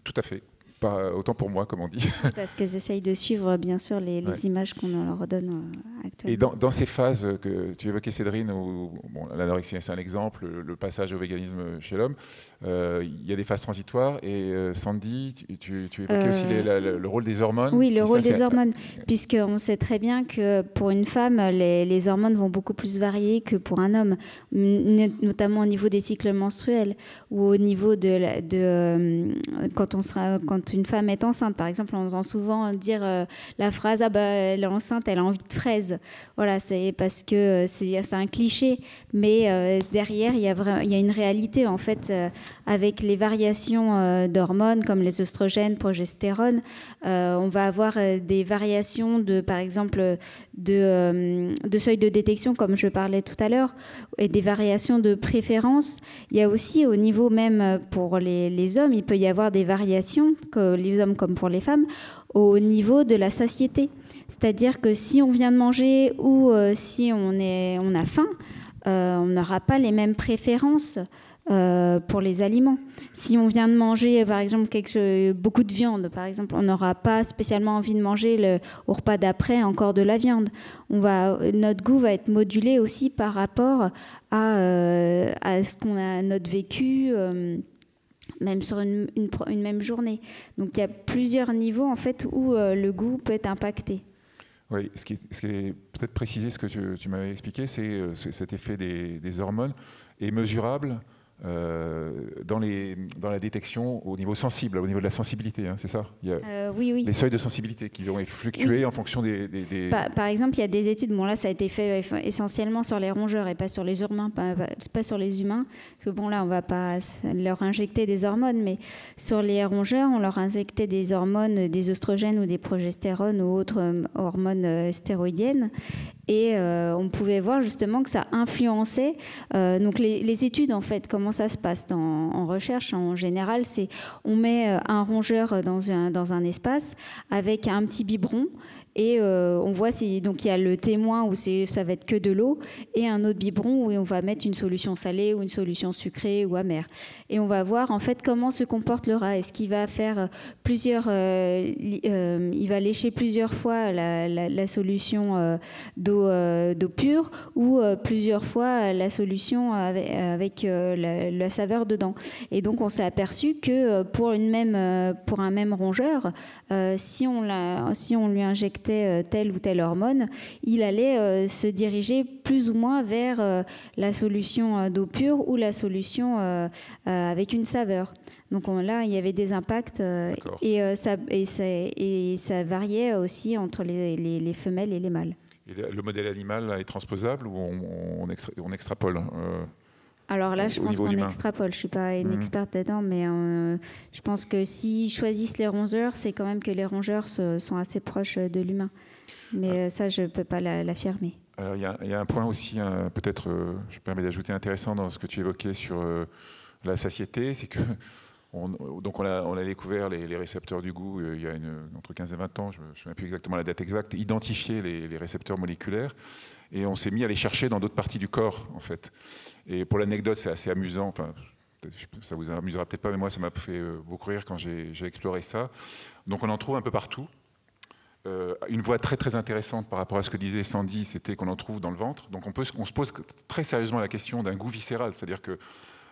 Tout à fait. Pas autant pour moi, comme on dit. Parce qu'elles essayent de suivre, bien sûr, les images qu'on leur donne actuellement. Et dans ces phases que tu évoquais, Cédrine, où bon, l'anorexie, c'est un exemple, le passage au véganisme chez l'homme, il y a des phases transitoires. Et Sandy, tu évoquais aussi le rôle des hormones. Oui, le rôle des hormones, puisqu'on sait très bien que pour une femme, les hormones vont beaucoup plus varier que pour un homme, notamment au niveau des cycles menstruels ou au niveau quand une femme est enceinte, par exemple, on entend souvent dire la phrase ah bah elle est enceinte, elle a envie de fraises. Voilà, c'est parce que c'est un cliché, mais derrière il y a une réalité en fait avec les variations d'hormones comme les oestrogènes, progestérone. On va avoir des variations par exemple de seuil de détection comme je parlais tout à l'heure et des variations de préférence. Il y a aussi au niveau même pour les hommes, il peut y avoir des variations que les hommes comme pour les femmes au niveau de la satiété. C'est-à-dire que si on vient de manger ou si on a faim, on n'aura pas les mêmes préférences pour les aliments. Si on vient de manger, par exemple, beaucoup de viande, par exemple, on n'aura pas spécialement envie de manger au repas d'après encore de la viande. Notre goût va être modulé aussi par rapport à ce qu'on a notre vécu. Même sur une même journée. Donc il y a plusieurs niveaux en fait où le goût peut être impacté. Oui, ce qui est peut-être préciser ce que tu m'avais expliqué, c'est cet effet des hormones est mesurable dans la détection au niveau sensible, au niveau de la sensibilité, hein, c'est ça? Il y a oui. les seuils de sensibilité qui vont fluctuer en fonction des... Par exemple, il y a des études, bon là ça a été fait essentiellement sur les rongeurs et pas sur les humains, pas sur les humains, parce que bon là on va pas leur injecter des hormones, mais sur les rongeurs on leur injectait des hormones, des oestrogènes ou des progestérones ou autres hormones stéroïdiennes. Et on pouvait voir justement que ça influençait. Donc les études, en fait, comment ça se passe en recherche, en général, c'est on met un rongeur dans un espace avec un petit biberon. Et on voit, donc il y a le témoin où ça va être que de l'eau et un autre biberon où on va mettre une solution salée ou une solution sucrée ou amère. Et on va voir en fait comment se comporte le rat. Est-ce qu'il va faire il va lécher plusieurs fois la solution d'eau pure ou plusieurs fois la solution avec la saveur dedans. Et donc on s'est aperçu que pour un même rongeur, si on lui injectait telle ou telle hormone, il allait se diriger plus ou moins vers la solution d'eau pure ou la solution avec une saveur. Donc là, il y avait des impacts et ça variait aussi entre les femelles et les mâles. Et le modèle animal est transposable ou on extrapole Alors là, je pense qu'on extrapole. Je ne suis pas une experte dedans, mais je pense que s'ils choisissent les rongeurs, c'est quand même que les rongeurs sont assez proches de l'humain. Mais ça, je ne peux pas l'affirmer. Alors, il y a un point aussi, peut-être, je me permets d'ajouter, intéressant dans ce que tu évoquais sur la satiété, c'est que on a découvert les récepteurs du goût il y a entre 15 et 20 ans, je ne me souviens plus exactement la date exacte, identifier les récepteurs moléculaires, et on s'est mis à les chercher dans d'autres parties du corps, en fait. Et pour l'anecdote, c'est assez amusant, enfin, ça vous amusera peut-être pas, mais moi, ça m'a fait beaucoup rire quand j'ai exploré ça. Donc on en trouve un peu partout. Une voie très très intéressante par rapport à ce que disait Sandy, c'était qu'on en trouve dans le ventre. Donc on se pose très sérieusement la question d'un goût viscéral, c'est-à-dire que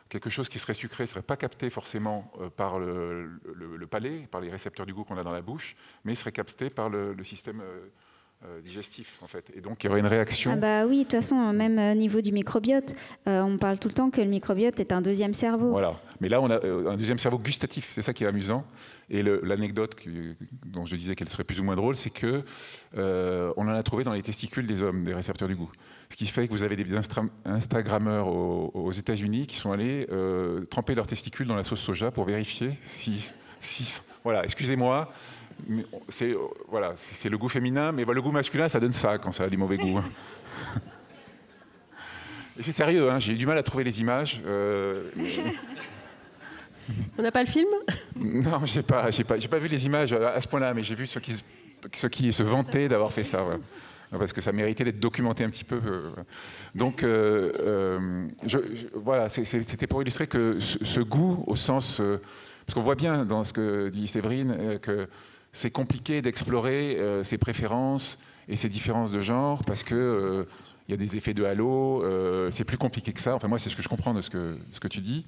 quelque chose qui serait sucré ne serait pas capté forcément par le palais, par les récepteurs du goût qu'on a dans la bouche, mais serait capté par le système digestif, en fait. Et donc, il y aurait une réaction. Ah bah oui, de toute façon, même au niveau du microbiote, on parle tout le temps que le microbiote est un deuxième cerveau. Voilà. Mais là, on a un deuxième cerveau gustatif. C'est ça qui est amusant. Et l'anecdote dont je disais qu'elle serait plus ou moins drôle, c'est que on en a trouvé dans les testicules des hommes, des récepteurs du goût. Ce qui fait que vous avez des Instagrammeurs aux États-Unis qui sont allés tremper leurs testicules dans la sauce soja pour vérifier si voilà, excusez-moi. C'est le goût féminin, mais le goût masculin, ça donne ça quand ça a du mauvais goût. Et c'est sérieux, hein, j'ai eu du mal à trouver les images. On n'a pas le film? Non, j'ai pas vu les images à ce point-là, mais j'ai vu ceux qui se vantaient d'avoir fait ça. Voilà. Parce que ça méritait d'être documenté un petit peu. Donc, voilà, c'était pour illustrer que ce goût, au sens... parce qu'on voit bien dans ce que dit Séverine, que c'est compliqué d'explorer ses préférences et ses différences de genre, parce que il y a des effets de halo, c'est plus compliqué que ça. Enfin, moi, c'est ce que je comprends de ce que tu dis.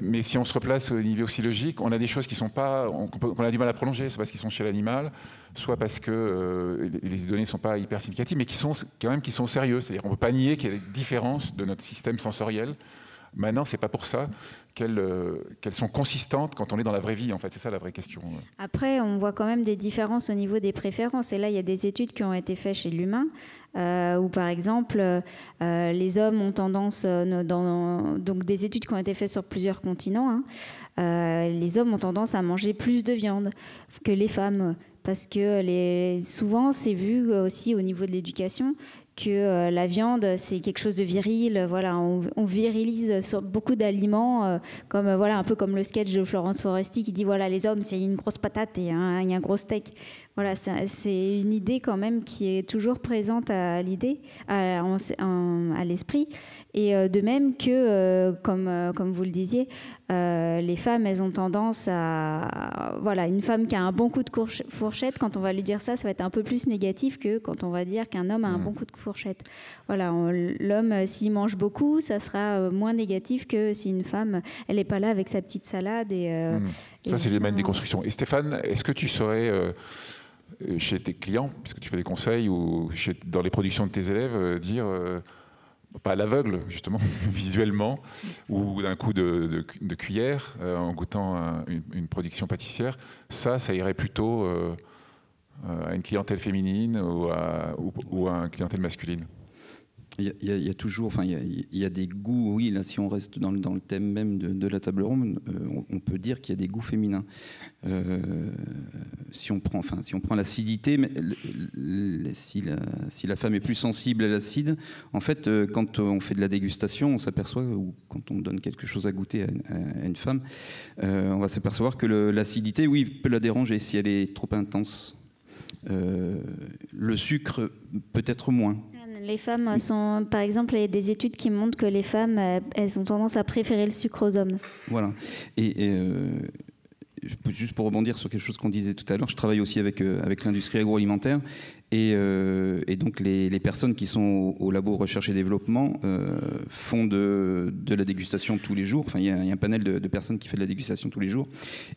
Mais si on se replace au niveau aussi logique, on a des choses qui sont pas, qu'on a du mal à prolonger, soit parce qu'ils sont chez l'animal, soit parce que les données ne sont pas hyper significatives, mais qui sont sérieux. C'est-à-dire qu'on ne peut pas nier qu'il y a des différences de notre système sensoriel. Maintenant, c'est pas pour ça qu'elles sont consistantes quand on est dans la vraie vie, en fait. C'est ça la vraie question. Après, on voit quand même des différences au niveau des préférences. Et là, il y a des études qui ont été faites chez l'humain, où par exemple, les hommes ont tendance, donc des études qui ont été faites sur plusieurs continents, les hommes ont tendance à manger plus de viande que les femmes. Parce que souvent, c'est vu aussi au niveau de l'éducation que la viande, c'est quelque chose de viril. Voilà, on virilise sur beaucoup d'aliments, comme voilà, un peu comme le sketch de Florence Foresti qui dit voilà, les hommes, c'est une grosse patate et un gros steak. Voilà, c'est une idée quand même qui est toujours présente à l'idée, à l'esprit. Et de même que, comme vous le disiez, les femmes, elles ont tendance à... Voilà, une femme qui a un bon coup de fourchette, quand on va lui dire ça, ça va être un peu plus négatif que quand on va dire qu'un homme a un bon coup de fourchette. Voilà, l'homme, s'il mange beaucoup, ça sera moins négatif que si une femme, elle n'est pas là avec sa petite salade. Ça, c'est les domaines des constructions. Et Stéphane, est-ce que tu saurais... chez tes clients, puisque tu fais des conseils, ou dans les productions de tes élèves, dire, pas à l'aveugle, justement, visuellement, ou d'un coup de cuillère, en goûtant une production pâtissière, ça irait plutôt à une clientèle féminine ou à une clientèle masculine? Il y a toujours, enfin, il y a des goûts, oui, là, si on reste dans le thème même de la table ronde, on peut dire qu'il y a des goûts féminins. Si on prend l'acidité, si la femme est plus sensible à l'acide, en fait, quand on fait de la dégustation, on s'aperçoit, ou quand on donne quelque chose à goûter à une femme, on va s'apercevoir que l'acidité, oui, peut la déranger si elle est trop intense. Le sucre, peut-être moins. Les femmes sont, par exemple, il y a des études qui montrent que les femmes, elles ont tendance à préférer le sucre aux hommes. Voilà. Et juste pour rebondir sur quelque chose qu'on disait tout à l'heure, je travaille aussi avec l'industrie agroalimentaire et donc les personnes qui sont au labo recherche et développement font de la dégustation tous les jours. Enfin, il y a un panel de personnes qui fait de la dégustation tous les jours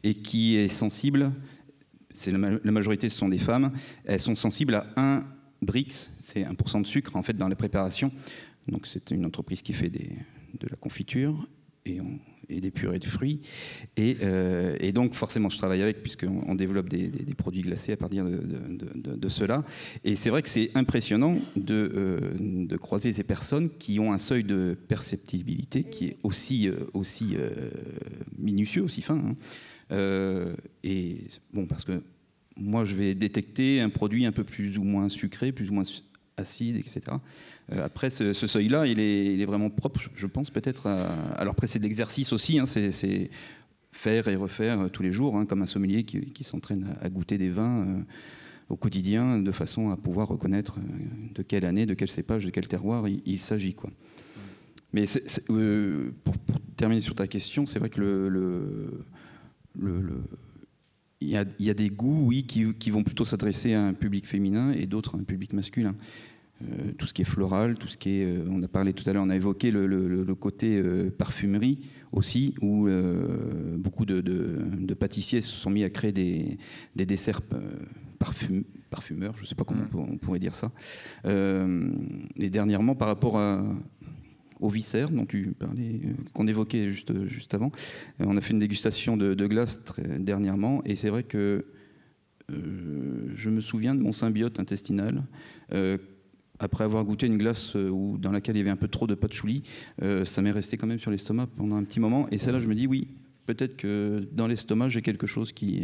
et qui est sensible. La majorité, ce sont des femmes. Elles sont sensibles à 1 Brix, c'est 1% de sucre en fait dans la préparation. Donc c'est une entreprise qui fait de la confiture et des purées de fruits. Et donc forcément je travaille avec, puisqu'on développe des produits glacés à partir de cela. Et c'est vrai que c'est impressionnant de croiser ces personnes qui ont un seuil de perceptibilité qui est aussi minutieux, aussi fin. Et bon, parce que moi, je vais détecter un produit un peu plus ou moins sucré, plus ou moins acide, etc. Après, ce seuil-là, il est vraiment propre, je pense, peut-être. Alors après, c'est de l'exercice aussi, hein, c'est faire et refaire tous les jours, hein, comme un sommelier qui s'entraîne à goûter des vins au quotidien, de façon à pouvoir reconnaître de quelle année, de quel cépage, de quel terroir il s'agit, quoi. Mais pour terminer sur ta question, c'est vrai que il y a des goûts, oui, qui vont plutôt s'adresser à un public féminin et d'autres à un public masculin. tout ce qui est floral, tout ce qui est, on a parlé tout à l'heure, on a évoqué le côté parfumerie aussi, où beaucoup de pâtissiers se sont mis à créer des desserts parfumeurs, je ne sais pas comment on pourrait dire ça. Et dernièrement, par rapport au viscère dont tu parlais, qu'on évoquait juste avant, on a fait une dégustation de glace dernièrement, et c'est vrai que je me souviens de mon symbiote intestinal. Après avoir goûté une glace dans laquelle il y avait un peu trop de patchouli, ça m'est resté quand même sur l'estomac pendant un petit moment. Et celle-là, je me dis, oui, peut-être que dans l'estomac, j'ai quelque chose qui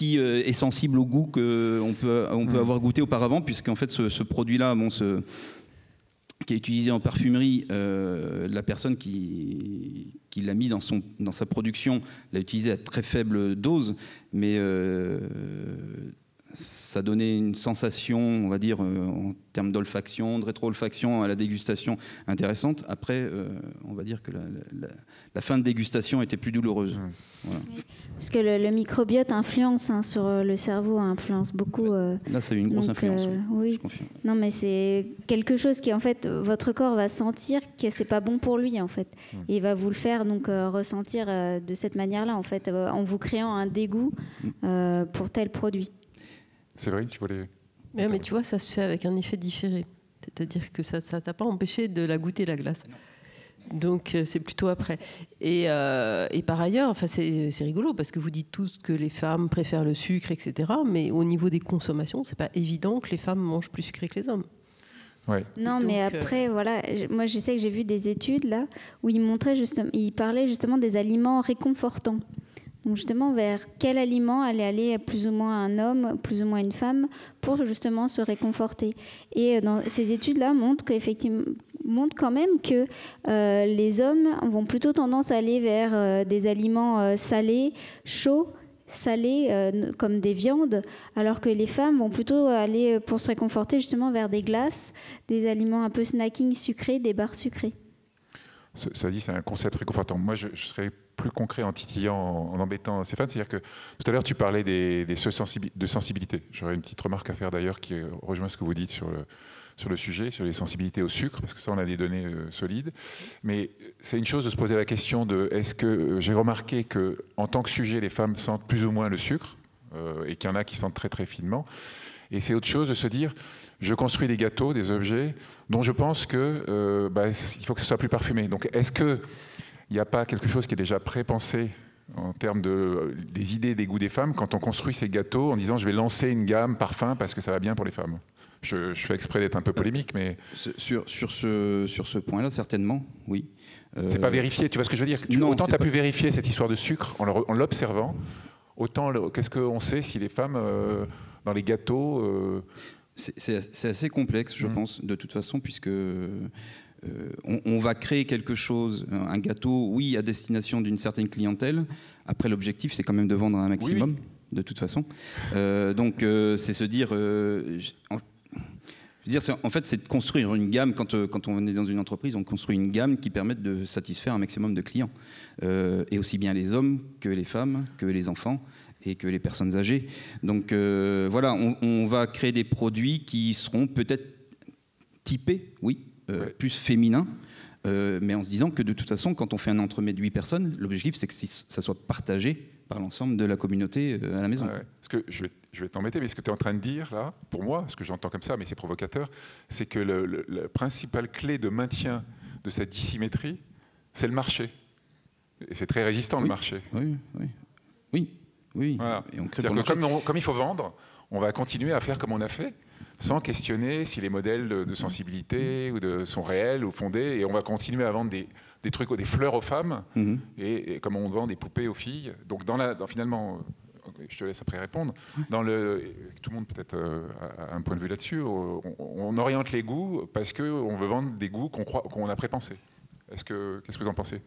est sensible au goût qu'on peut avoir goûté auparavant, puisqu'en fait, ce produit-là, qui est utilisé en parfumerie, la personne qui l'a mis dans sa production l'a utilisé à très faible dose, mais ça donnait une sensation, on va dire, en termes d'olfaction, de rétro-olfaction à la dégustation intéressante. Après, on va dire que la fin de dégustation était plus douloureuse. Voilà. Oui. Parce que le microbiote influence sur le cerveau, influence beaucoup. Là, ça a eu une grosse influence. Oui. Je confirme. Non, mais c'est quelque chose qui, en fait, votre corps va sentir que c'est pas bon pour lui, en fait. Et il va vous le faire donc ressentir de cette manière-là, en fait, en vous créant un dégoût pour tel produit. C'est vrai, tu voulais... Mais tu vois, ça se fait avec un effet différé. C'est-à-dire que ça t'a pas empêché de la goûter, la glace. Donc c'est plutôt après. Et par ailleurs, enfin, c'est rigolo parce que vous dites tous que les femmes préfèrent le sucre, etc. Mais au niveau des consommations, c'est pas évident que les femmes mangent plus sucré que les hommes. Ouais. Non, mais après, voilà, moi je sais que j'ai vu des études là où ils parlaient justement des aliments réconfortants. Donc justement, vers quel aliment allait aller plus ou moins un homme, plus ou moins une femme, pour justement se réconforter. Et dans ces études-là montrent quand même que les hommes vont plutôt tendance à aller vers des aliments salés, chauds, salés, comme des viandes, alors que les femmes vont plutôt aller pour se réconforter justement vers des glaces, des aliments un peu snacking sucrés, des barres sucrées. Ça dit, c'est un concept réconfortant. Moi, je serais plus concret en titillant, en embêtant Stéphane. C'est-à-dire que tout à l'heure, tu parlais de sensibilité. J'aurais une petite remarque à faire d'ailleurs qui rejoint ce que vous dites sur le sujet, sur les sensibilités au sucre, parce que ça, on a des données solides. Mais c'est une chose de se poser la question de est-ce que j'ai remarqué qu'en tant que sujet, les femmes sentent plus ou moins le sucre, et qu'il y en a qui sentent très très finement. Et c'est autre chose de se dire, je construis des gâteaux, des objets, dont je pense que il faut que ce soit plus parfumé. Donc est-ce qu'il n'y a pas quelque chose qui est déjà pré-pensé en termes des idées, des goûts des femmes, quand on construit ces gâteaux en disant je vais lancer une gamme parfum parce que ça va bien pour les femmes? Je fais exprès d'être un peu polémique, mais... Sur ce point-là, certainement, oui. C'est pas vérifié, tu vois ce que je veux dire? Autant tu as pu vérifier cette histoire de sucre en l'observant, autant qu'est-ce qu'on sait si les femmes, dans les gâteaux... C'est assez complexe, je pense, de toute façon, puisque on va créer quelque chose, un gâteau, oui, à destination d'une certaine clientèle. Après, l'objectif, c'est quand même de vendre un maximum, de toute façon. Donc, c'est se dire... en fait, c'est de construire une gamme. Quand on est dans une entreprise, on construit une gamme qui permette de satisfaire un maximum de clients. Et aussi bien les hommes que les femmes, que les enfants et que les personnes âgées. Donc voilà, on va créer des produits qui seront peut-être typés, plus féminins, mais en se disant que de toute façon, quand on fait un entremets de 8 personnes, l'objectif, c'est que ça soit partagé par l'ensemble de la communauté à la maison. Ouais. Parce que je vais t'embêter, mais ce que tu es en train de dire, là, pour moi, ce que j'entends comme ça, mais c'est provocateur, c'est que la principale clé de maintien de cette dissymétrie, c'est le marché. Et c'est très résistant, le marché. Oui. Voilà. Et comme il faut vendre, on va continuer à faire comme on a fait, sans questionner si les modèles de sensibilité sont réels ou fondés, et on va continuer à vendre des trucs, des fleurs aux femmes, et comme on vend des poupées aux filles. Donc finalement, je te laisse après répondre, tout le monde peut-être a un point de vue là-dessus, on oriente les goûts parce qu'on veut vendre des goûts qu'on a prépensés. Qu'est-ce que vous en pensez?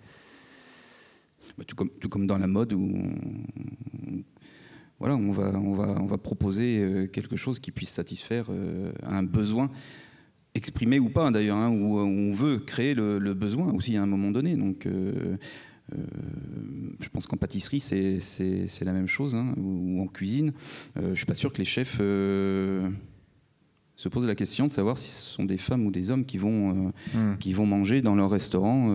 Tout comme dans la mode où on va proposer quelque chose qui puisse satisfaire un besoin exprimé ou pas d'ailleurs, où on veut créer le besoin aussi à un moment donné. Donc je pense qu'en pâtisserie c'est la même chose, ou en cuisine. Je suis pas sûr que les chefs se pose la question de savoir si ce sont des femmes ou des hommes qui vont manger dans leur restaurant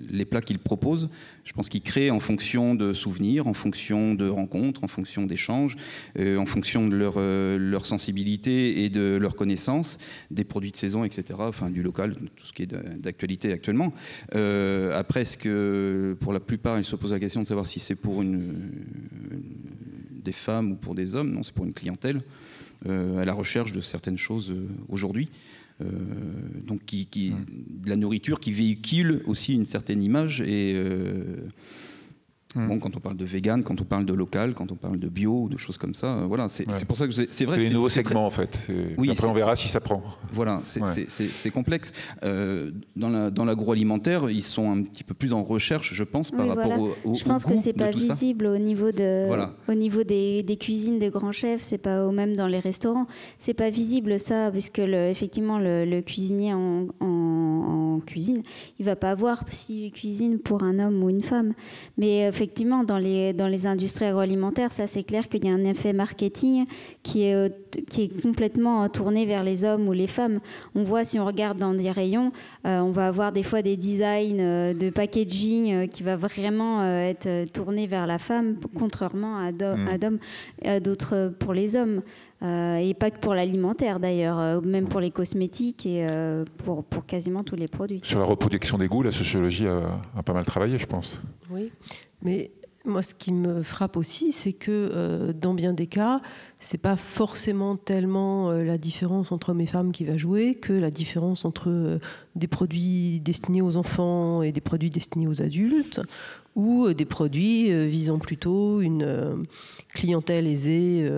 les plats qu'ils proposent. Je pense qu'ils créent en fonction de souvenirs, en fonction de rencontres, en fonction d'échanges, en fonction de leur sensibilité et de leur connaissance, des produits de saison, etc., enfin du local, tout ce qui est d'actualité actuellement. Après, est-ce que pour la plupart, ils se posent la question de savoir si c'est pour des femmes ou pour des hommes? Non, c'est pour une clientèle à la recherche de certaines choses aujourd'hui. Donc de la nourriture qui véhicule aussi une certaine image et bon, quand on parle de vegan, quand on parle de local, quand on parle de bio ou de choses comme ça, voilà, c'est pour ça que c'est vrai. C'est les nouveaux segments en fait. Oui, après on verra si ça prend. Voilà, c'est complexe. Dans l'agroalimentaire, ils sont un petit peu plus en recherche, je pense, par rapport au Je pense que c'est pas visible au niveau au niveau des cuisines des grands chefs, c'est pas même dans les restaurants, c'est pas visible ça, puisque effectivement le cuisinier en cuisine, il va pas voir s'il cuisine pour un homme ou une femme, mais effectivement, dans les industries agroalimentaires, ça c'est clair qu'il y a un effet marketing qui est complètement tourné vers les hommes ou les femmes. On voit, si on regarde dans des rayons, on va avoir des fois des designs de packaging qui va vraiment être tourné vers la femme, contrairement à d'autres pour les hommes. Et pas que pour l'alimentaire d'ailleurs, même pour les cosmétiques et pour quasiment tous les produits. Sur la reproduction des goûts, la sociologie a pas mal travaillé, je pense. Oui, mais moi ce qui me frappe aussi, c'est que dans bien des cas, c'est pas forcément tellement la différence entre hommes et femmes qui va jouer que la différence entre des produits destinés aux enfants et des produits destinés aux adultes, ou des produits visant plutôt une clientèle aisée,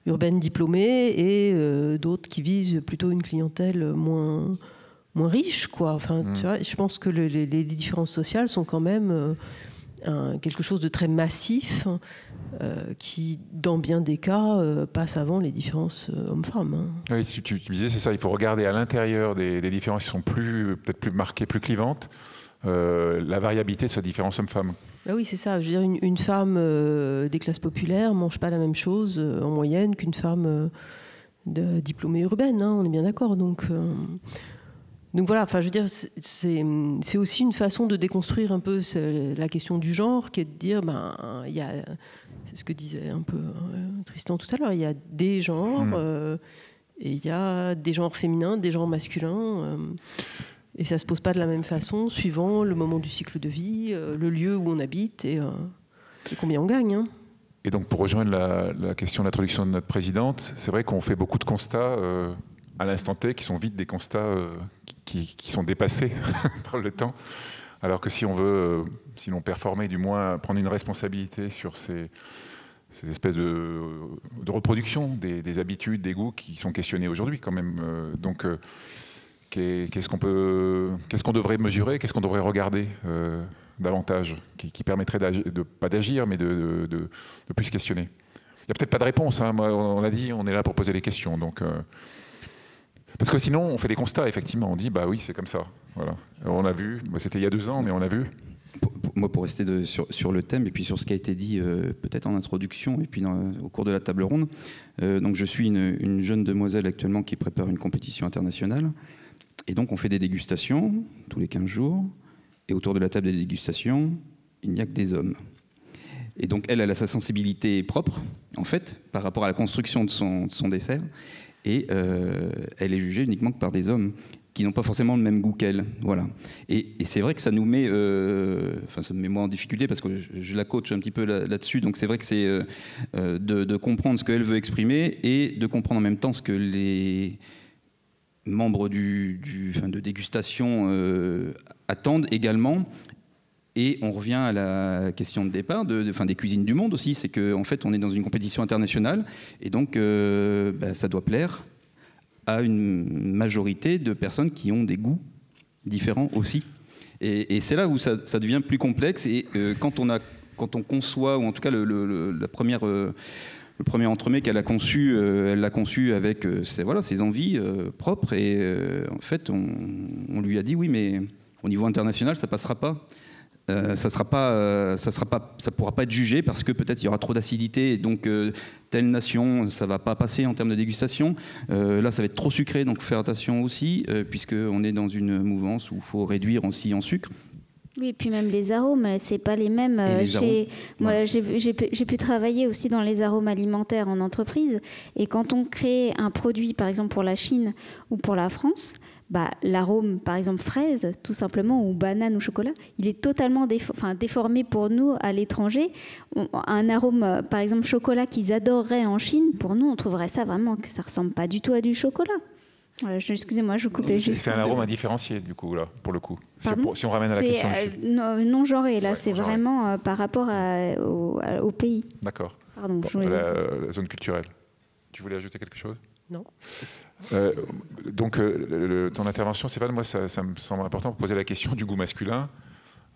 urbaine diplômée, et d'autres qui visent plutôt une clientèle moins riche, quoi. Enfin, tu vois, je pense que les différences sociales sont quand même quelque chose de très massif qui, dans bien des cas, passe avant les différences hommes-femmes. Hein. Oui, tu disais, c'est ça, il faut regarder à l'intérieur des différences qui sont peut-être plus marquées, plus clivantes, la variabilité de cette différence homme-femme. Ben oui, c'est ça. Je veux dire, une femme des classes populaires ne mange pas la même chose en moyenne qu'une femme diplômée urbaine, hein, on est bien d'accord. Donc voilà, enfin, je veux dire, c'est aussi une façon de déconstruire un peu la question du genre, qui est de dire, c'est ce que disait un peu Tristan tout à l'heure, il y a des genres, et il y a des genres féminins, des genres masculins, et ça ne se pose pas de la même façon, suivant le moment du cycle de vie, le lieu où on habite, et combien on gagne. Hein. Et donc, pour rejoindre la question de l'introduction de notre présidente, c'est vrai qu'on fait beaucoup de constats à l'instant T qui sont vite des constats qui sont dépassés par le temps. Alors que si on veut, sinon performer, du moins prendre une responsabilité sur ces espèces de reproduction des habitudes, des goûts qui sont questionnés aujourd'hui quand même. Donc, qu'est-ce qu'on devrait mesurer, qu'est-ce qu'on devrait regarder davantage, qui permettrait pas d'agir, mais de plus questionner. Il n'y a peut-être pas de réponse. Hein. Moi, on l'a dit, on est là pour poser les questions. Donc, parce que sinon, on fait des constats, effectivement. On dit, bah oui, c'est comme ça. Voilà. On a vu, c'était il y a 2 ans, mais on a vu. Moi, pour rester sur le thème et puis sur ce qui a été dit peut-être en introduction et puis au cours de la table ronde, donc je suis une jeune demoiselle actuellement qui prépare une compétition internationale. Et donc, on fait des dégustations tous les 15 jours. Et autour de la table des dégustations, il n'y a que des hommes. Et donc, elle a sa sensibilité propre, en fait, par rapport à la construction de son dessert. Et elle est jugée uniquement que par des hommes qui n'ont pas forcément le même goût qu'elle. Voilà. Et c'est vrai que ça nous met... ça me met moi en difficulté parce que je la coach un petit peu là-dessus. Donc, c'est vrai que c'est de comprendre ce qu'elle veut exprimer et de comprendre en même temps ce que les membres de dégustation attendent également. Et on revient à la question de départ des cuisines du monde aussi, c'est qu'en fait on est dans une compétition internationale et donc ça doit plaire à une majorité de personnes qui ont des goûts différents aussi. Et c'est là où ça devient plus complexe et quand on conçoit, ou en tout cas le premier entremets qu'elle a conçu, elle l'a conçu avec ses envies propres et en fait on lui a dit oui mais au niveau international ça passera pas. ça pourra pas être jugé parce que peut-être il y aura trop d'acidité et donc telle nation ça va pas passer en termes de dégustation. Là ça va être trop sucré donc faire attention aussi puisque on est dans une mouvance où il faut réduire aussi en sucre. Oui, et puis même les arômes, c'est pas les mêmes. Moi, j'ai pu travailler aussi dans les arômes alimentaires en entreprise. Et quand on crée un produit, par exemple pour la Chine ou pour la France, l'arôme, par exemple fraise, tout simplement, ou banane ou chocolat, il est totalement déformé pour nous à l'étranger. Un arôme, par exemple chocolat qu'ils adoreraient en Chine, pour nous, on trouverait ça vraiment que ça ressemble pas du tout à du chocolat. Voilà, excusez-moi, je vous coupais juste. C'est un arôme indifférencié, du coup, là, pour le coup. Si on ramène à la question. Non genré, là, c'est vraiment par rapport au pays. D'accord. Pardon, la zone culturelle. Tu voulais ajouter quelque chose? Non. Donc, ton intervention, Stéphane, moi, ça me semble important pour poser la question du goût masculin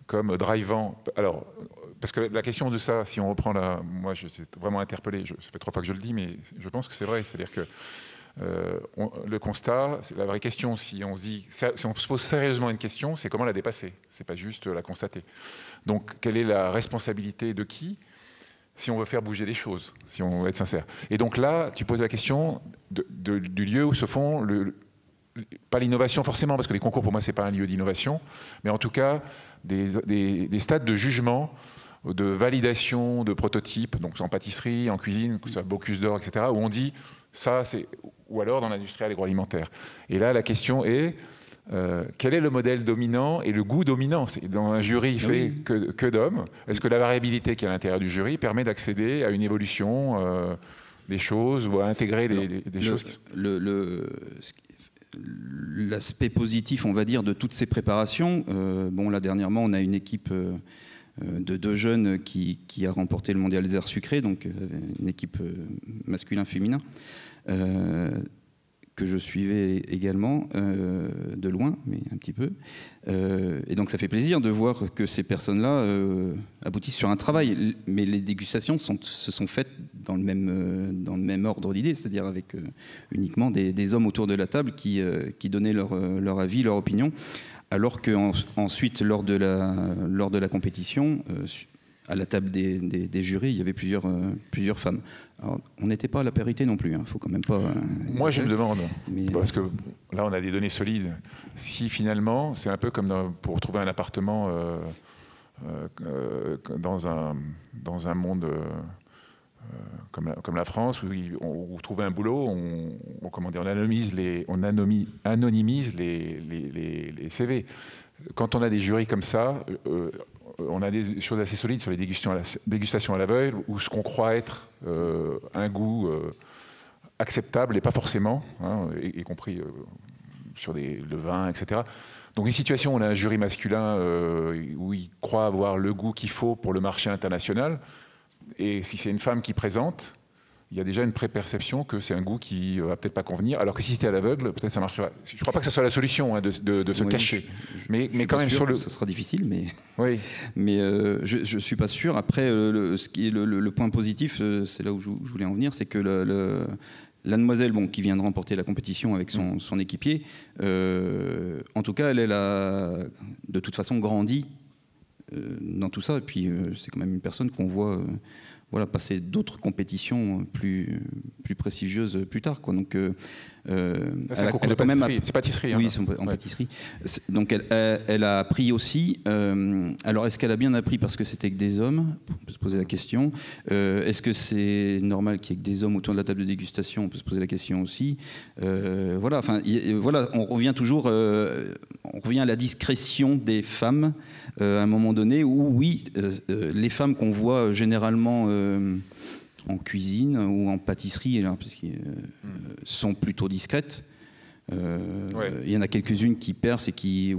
comme drivant. Alors, parce que la question de ça, si on reprend moi, je suis vraiment interpellé, ça fait 3 fois que je le dis, mais je pense que c'est vrai. C'est-à-dire que le constat, c'est la vraie question. Si on se pose sérieusement une question, c'est comment la dépasser. C'est pas juste la constater. Donc, quelle est la responsabilité de qui, si on veut faire bouger les choses, si on veut être sincère. Et donc là, tu poses la question du lieu où se font pas l'innovation forcément, parce que les concours pour moi c'est pas un lieu d'innovation, mais en tout cas des stades de jugement, de validation de prototypes, donc en pâtisserie, en cuisine, que ce soit Bocuse d'Or, etc., où on dit ça, ou alors dans l'industrie agroalimentaire. Et là, la question est quel est le modèle dominant et le goût dominant? Dans un jury fait que d'hommes. Est-ce que la variabilité qui est à l'intérieur du jury permet d'accéder à une évolution des choses ou à intégrer des choses? L'aspect positif, on va dire, de toutes ces préparations, là dernièrement, on a une équipe de 2 jeunes qui a remporté le mondial des arts sucrés, donc une équipe masculin-féminin, que je suivais également de loin, mais un petit peu. Et donc ça fait plaisir de voir que ces personnes-là aboutissent sur un travail. Mais les dégustations se sont faites dans le même ordre d'idées, c'est-à-dire avec uniquement des hommes autour de la table qui donnaient leur avis, leur opinion. Alors qu'ensuite, lors de la compétition, à la table des jurys, il y avait plusieurs femmes. Alors, on n'était pas à la parité non plus, faut quand même pas... Moi, je me demande, parce que là, on a des données solides, si finalement, c'est un peu comme pour trouver un appartement dans un monde comme la France, où trouver un boulot, on anonymise les CV. Quand on a des jurys comme ça, on a des choses assez solides sur les dégustations à l'aveugle, où ce qu'on croit être un goût acceptable, et pas forcément, y compris sur le vin, etc. Donc une situation où on a un jury masculin où il croit avoir le goût qu'il faut pour le marché international, et si c'est une femme qui présente, il y a déjà une préperception que c'est un goût qui va peut-être pas convenir, alors que si c'était à l'aveugle, peut-être ça marchera. Je ne crois pas que ça soit la solution de se cacher. Mais quand même sur ça sera difficile, mais oui. Mais je suis pas sûr. Après, ce qui est le point positif, c'est là où je voulais en venir, c'est que la demoiselle, qui vient de remporter la compétition avec son équipier, en tout cas, elle a de toute façon grandi dans tout ça. Et puis, c'est quand même une personne qu'on voit passer d'autres compétitions plus prestigieuses plus tard, quoi. Donc, c'est un concours de pâtisserie. C'est pâtisserie. Oui, c'est en pâtisserie. Donc, elle a appris aussi. Alors, est-ce qu'elle a bien appris parce que c'était que des hommes? On peut se poser la question. Est-ce que c'est normal qu'il y ait que des hommes autour de la table de dégustation? On peut se poser la question aussi. Voilà. Enfin, on revient toujours. On revient à la discrétion des femmes à un moment donné où, oui, les femmes qu'on voit généralement en cuisine ou en pâtisserie, parce qu'ils sont plutôt discrètes. Il y en a quelques-unes qui percent et qui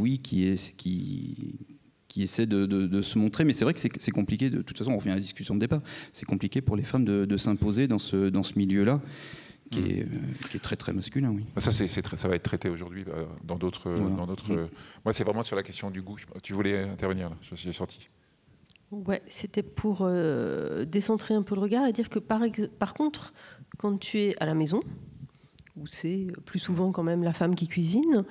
essaient de se montrer, mais c'est vrai que c'est compliqué. De toute façon, on revient à la discussion de départ. C'est compliqué pour les femmes de s'imposer dans ce milieu-là. Qui est très très masculin, oui. Ça, ça va être traité aujourd'hui dans d'autres. Moi, c'est vraiment sur la question du goût. Tu voulais intervenir là, je suis sorti. Ouais, c'était pour décentrer un peu le regard et dire que par contre, quand tu es à la maison où c'est plus souvent quand même la femme qui cuisine.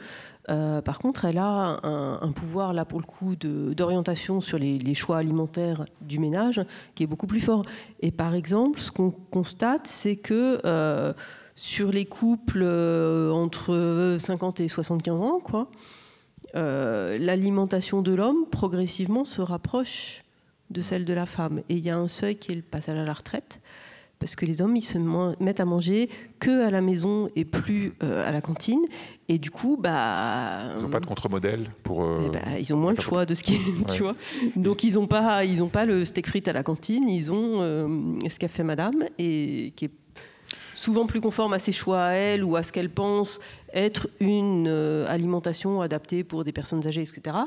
Par contre, elle a un pouvoir, là, pour le coup, d'orientation sur les choix alimentaires du ménage qui est beaucoup plus fort. Et par exemple, ce qu'on constate, c'est que sur les couples entre 50 et 75 ans, quoi, l'alimentation de l'homme, progressivement, se rapproche de celle de la femme. Et il y a un seuil qui est le passage à la retraite, parce que les hommes, ils se mettent à manger que à la maison et plus à la cantine. Et du coup, Ils n'ont pas de contre-modèle pour... ils ont moins le choix de ce qui est, tu vois. Donc, ils n'ont pas le steak frites à la cantine, ils ont ce qu'a fait madame, et qui est souvent plus conforme à ses choix à elle ou à ce qu'elle pense être une alimentation adaptée pour des personnes âgées, etc.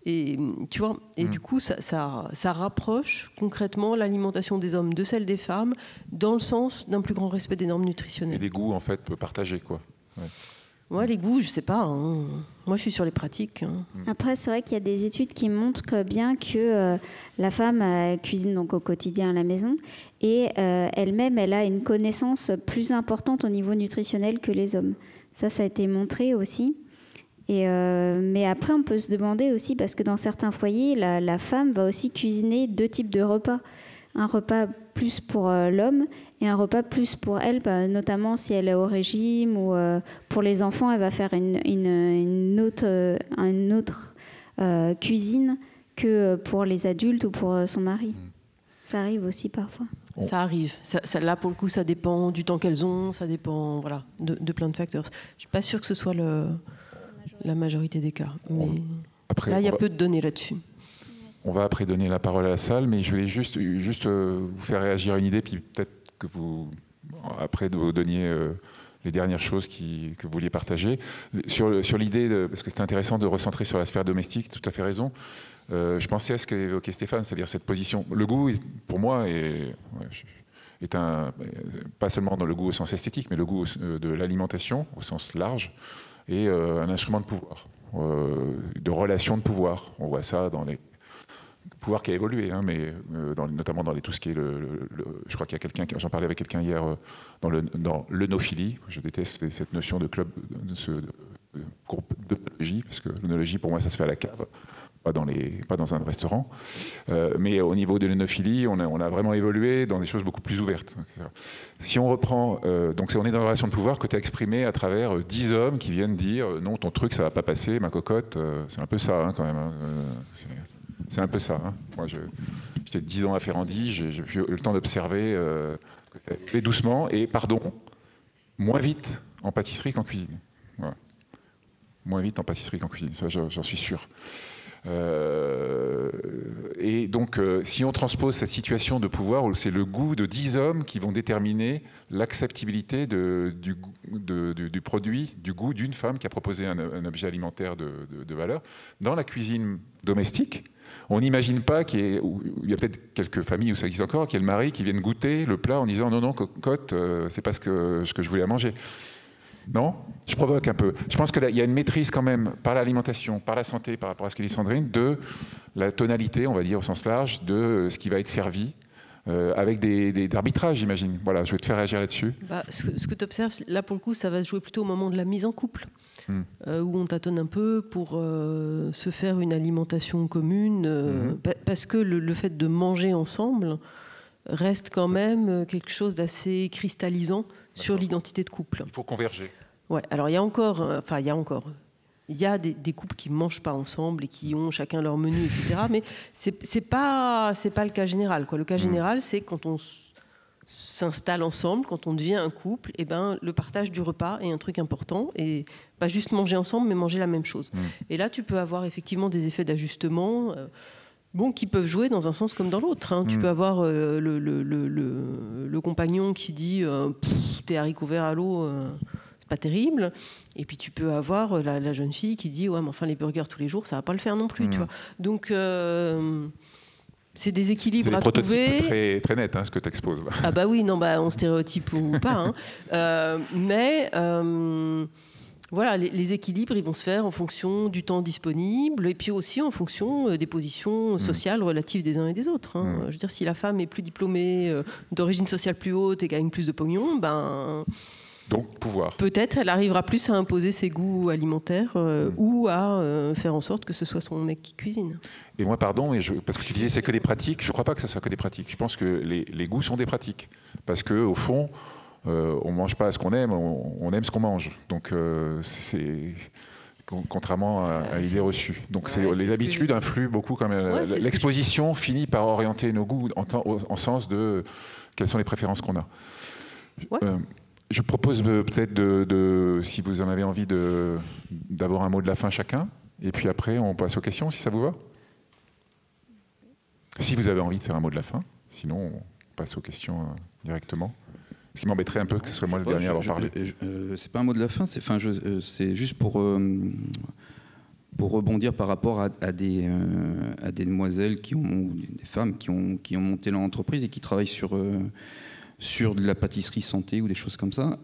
Et tu vois, du coup, ça rapproche concrètement l'alimentation des hommes de celle des femmes dans le sens d'un plus grand respect des normes nutritionnelles. Et des goûts, en fait, partagés, quoi. Ouais, les goûts, je sais pas. Hein. Moi, je suis sur les pratiques. Hein. Après, c'est vrai qu'il y a des études qui montrent que bien que la femme cuisine donc au quotidien à la maison et elle-même, elle a une connaissance plus importante au niveau nutritionnel que les hommes. Ça a été montré aussi. Mais après, on peut se demander aussi, parce que dans certains foyers, la femme va aussi cuisiner 2 types de repas. Un repas plus pour l'homme et un repas plus pour elle, notamment si elle est au régime ou pour les enfants, elle va faire une autre cuisine que pour les adultes ou pour son mari. Ça arrive aussi parfois. Ça arrive. Là, pour le coup, ça dépend du temps qu'elles ont, ça dépend de plein de facteurs. Je ne suis pas sûre que ce soit la majorité des cas. Mais après, là, il y a peu de données là-dessus. On va après donner la parole à la salle, mais je voulais juste vous faire réagir à une idée, puis peut-être que vous, après, vous donniez les dernières choses que vous vouliez partager. Sur l'idée, parce que c'était intéressant de recentrer sur la sphère domestique, tout à fait raison. Je pensais à ce qu'évoquait Stéphane, c'est-à-dire cette position. Le goût, pour moi, est pas seulement dans le goût au sens esthétique, mais le goût de l'alimentation au sens large, est un instrument de pouvoir, de relation de pouvoir. On voit ça dans les pouvoir qui a évolué, hein, mais notamment dans tout ce qui est je crois qu'il y a quelqu'un, j'en parlais avec quelqu'un hier, dans l'œnophilie. Je déteste cette notion de club, de groupe d'œnologie, parce que l'œnologie, pour moi, ça se fait à la cave, pas dans un restaurant. Mais au niveau de l'œnophilie, on a vraiment évolué dans des choses beaucoup plus ouvertes. Si on reprend, donc on est dans la relation de pouvoir que tu as exprimée à travers 10 hommes qui viennent dire non, ton truc, ça va pas passer, ma cocotte, c'est un peu ça, hein, quand même. Hein, c'est un peu ça. Hein. Moi, j'étais 10 ans à Ferrandi, j'ai eu le temps d'observer que ça allait doucement et, moins vite en pâtisserie qu'en cuisine. Voilà. Moins vite en pâtisserie qu'en cuisine, ça j'en suis sûr. Et donc, si on transpose cette situation de pouvoir où c'est le goût de 10 hommes qui vont déterminer l'acceptabilité du produit, du goût d'une femme qui a proposé un objet alimentaire de valeur, dans la cuisine domestique, on n'imagine pas il y a peut-être quelques familles où ça existe encore, qu'il y ait le mari qui vienne goûter le plat en disant non, cocotte, c'est pas ce que je voulais manger. Non ? Je provoque un peu. Je pense qu'il y a une maîtrise quand même par l'alimentation, par la santé, par rapport à ce que dit Sandrine, de la tonalité, on va dire au sens large, de ce qui va être servi, avec des arbitrages, j'imagine. Voilà, je vais te faire réagir là-dessus. Ce que tu observes, là pour le coup, ça va se jouer plutôt au moment de la mise en couple, où on tâtonne un peu pour se faire une alimentation commune, parce que le fait de manger ensemble reste quand même quelque chose d'assez cristallisant sur l'identité de couple. Il faut converger. Ouais, alors il y a des couples qui ne mangent pas ensemble et qui ont chacun leur menu, etc. Mais c'est pas le cas général, quoi. Le cas général, c'est quand on s'installe ensemble, quand on devient un couple, et le partage du repas est un truc important, et pas juste manger ensemble, mais manger la même chose. Et là, tu peux avoir effectivement des effets d'ajustement qui peuvent jouer dans un sens comme dans l'autre. Hein. Tu peux avoir le compagnon qui dit tes haricots verts à l'eau, c'est pas terrible. Et puis tu peux avoir la jeune fille qui dit ouais, mais enfin les burgers tous les jours, ça va pas le faire non plus. Tu vois. Donc c'est des équilibres à trouver. C'est très, très net, hein, ce que tu exposes. Ah bah oui, non, on stéréotype ou pas. Hein. Mais voilà, les équilibres, ils vont se faire en fonction du temps disponible et puis aussi en fonction des positions sociales relatives des uns et des autres. Hein. Je veux dire, si la femme est plus diplômée, d'origine sociale plus haute et gagne plus de pognon, Donc, pouvoir. Peut-être elle arrivera plus à imposer ses goûts alimentaires ou à faire en sorte que ce soit son mec qui cuisine. Et moi, pardon, parce que tu disais c'est que des pratiques, je ne crois pas que ça soit que des pratiques. Je pense que les goûts sont des pratiques. Parce qu'au fond, on ne mange pas ce qu'on aime, on aime ce qu'on mange. Donc, c'est contrairement à l'idée reçue. Donc, les habitudes influent beaucoup quand même. L'exposition finit par orienter nos goûts en sens de quelles sont les préférences qu'on a. Ouais. Je propose peut-être, si vous en avez envie, d'avoir un mot de la fin chacun. Et puis après, on passe aux questions, si ça vous va. Si vous avez envie de faire un mot de la fin. Sinon, on passe aux questions directement. Ce qui m'embêterait un peu que ce soit moi le dernier à en parler. C'est pas un mot de la fin, c'est juste pour rebondir par rapport à des demoiselles ou des femmes qui ont monté leur entreprise et qui travaillent sur de la pâtisserie santé ou des choses comme ça.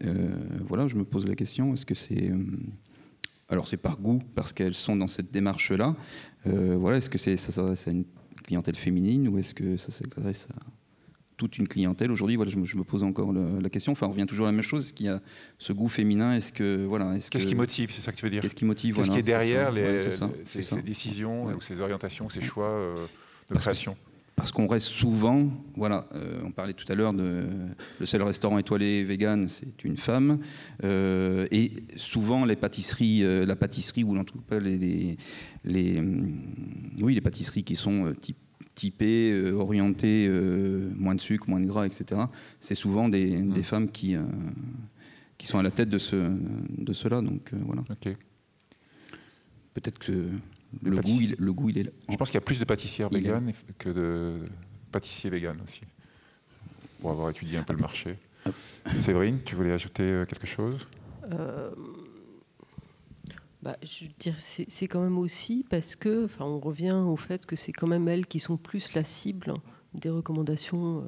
Voilà, je me pose la question, est-ce que c'est... alors c'est par goût, parce qu'elles sont dans cette démarche-là. Voilà, est-ce que ça s'adresse à une clientèle féminine ou est-ce que ça s'adresse à toute une clientèle? Aujourd'hui, voilà, je me pose encore la question. Enfin, on revient toujours à la même chose. Est-ce qu'il y a ce goût féminin? Qu'est-ce qui motive? C'est ça que tu veux dire? Qu'est-ce qui motive? Qu'est-ce qui est derrière ces décisions ou ces orientations, ces choix de création? Parce qu'on reste souvent, voilà, on parlait tout à l'heure le seul restaurant étoilé vegan, c'est une femme, et souvent la pâtisserie ou en tout cas les pâtisseries qui sont typées, orientées, moins de sucre, moins de gras, etc. C'est souvent des femmes qui sont à la tête de cela, donc voilà. Okay. Peut-être que le goût, il est là. Je pense qu'il y a plus de pâtissières véganes que de pâtissiers véganes aussi, pour avoir étudié un peu le marché. Séverine, tu voulais ajouter quelque chose? Je veux dire, c'est quand même aussi parce que, on revient au fait que c'est quand même elles qui sont plus la cible des recommandations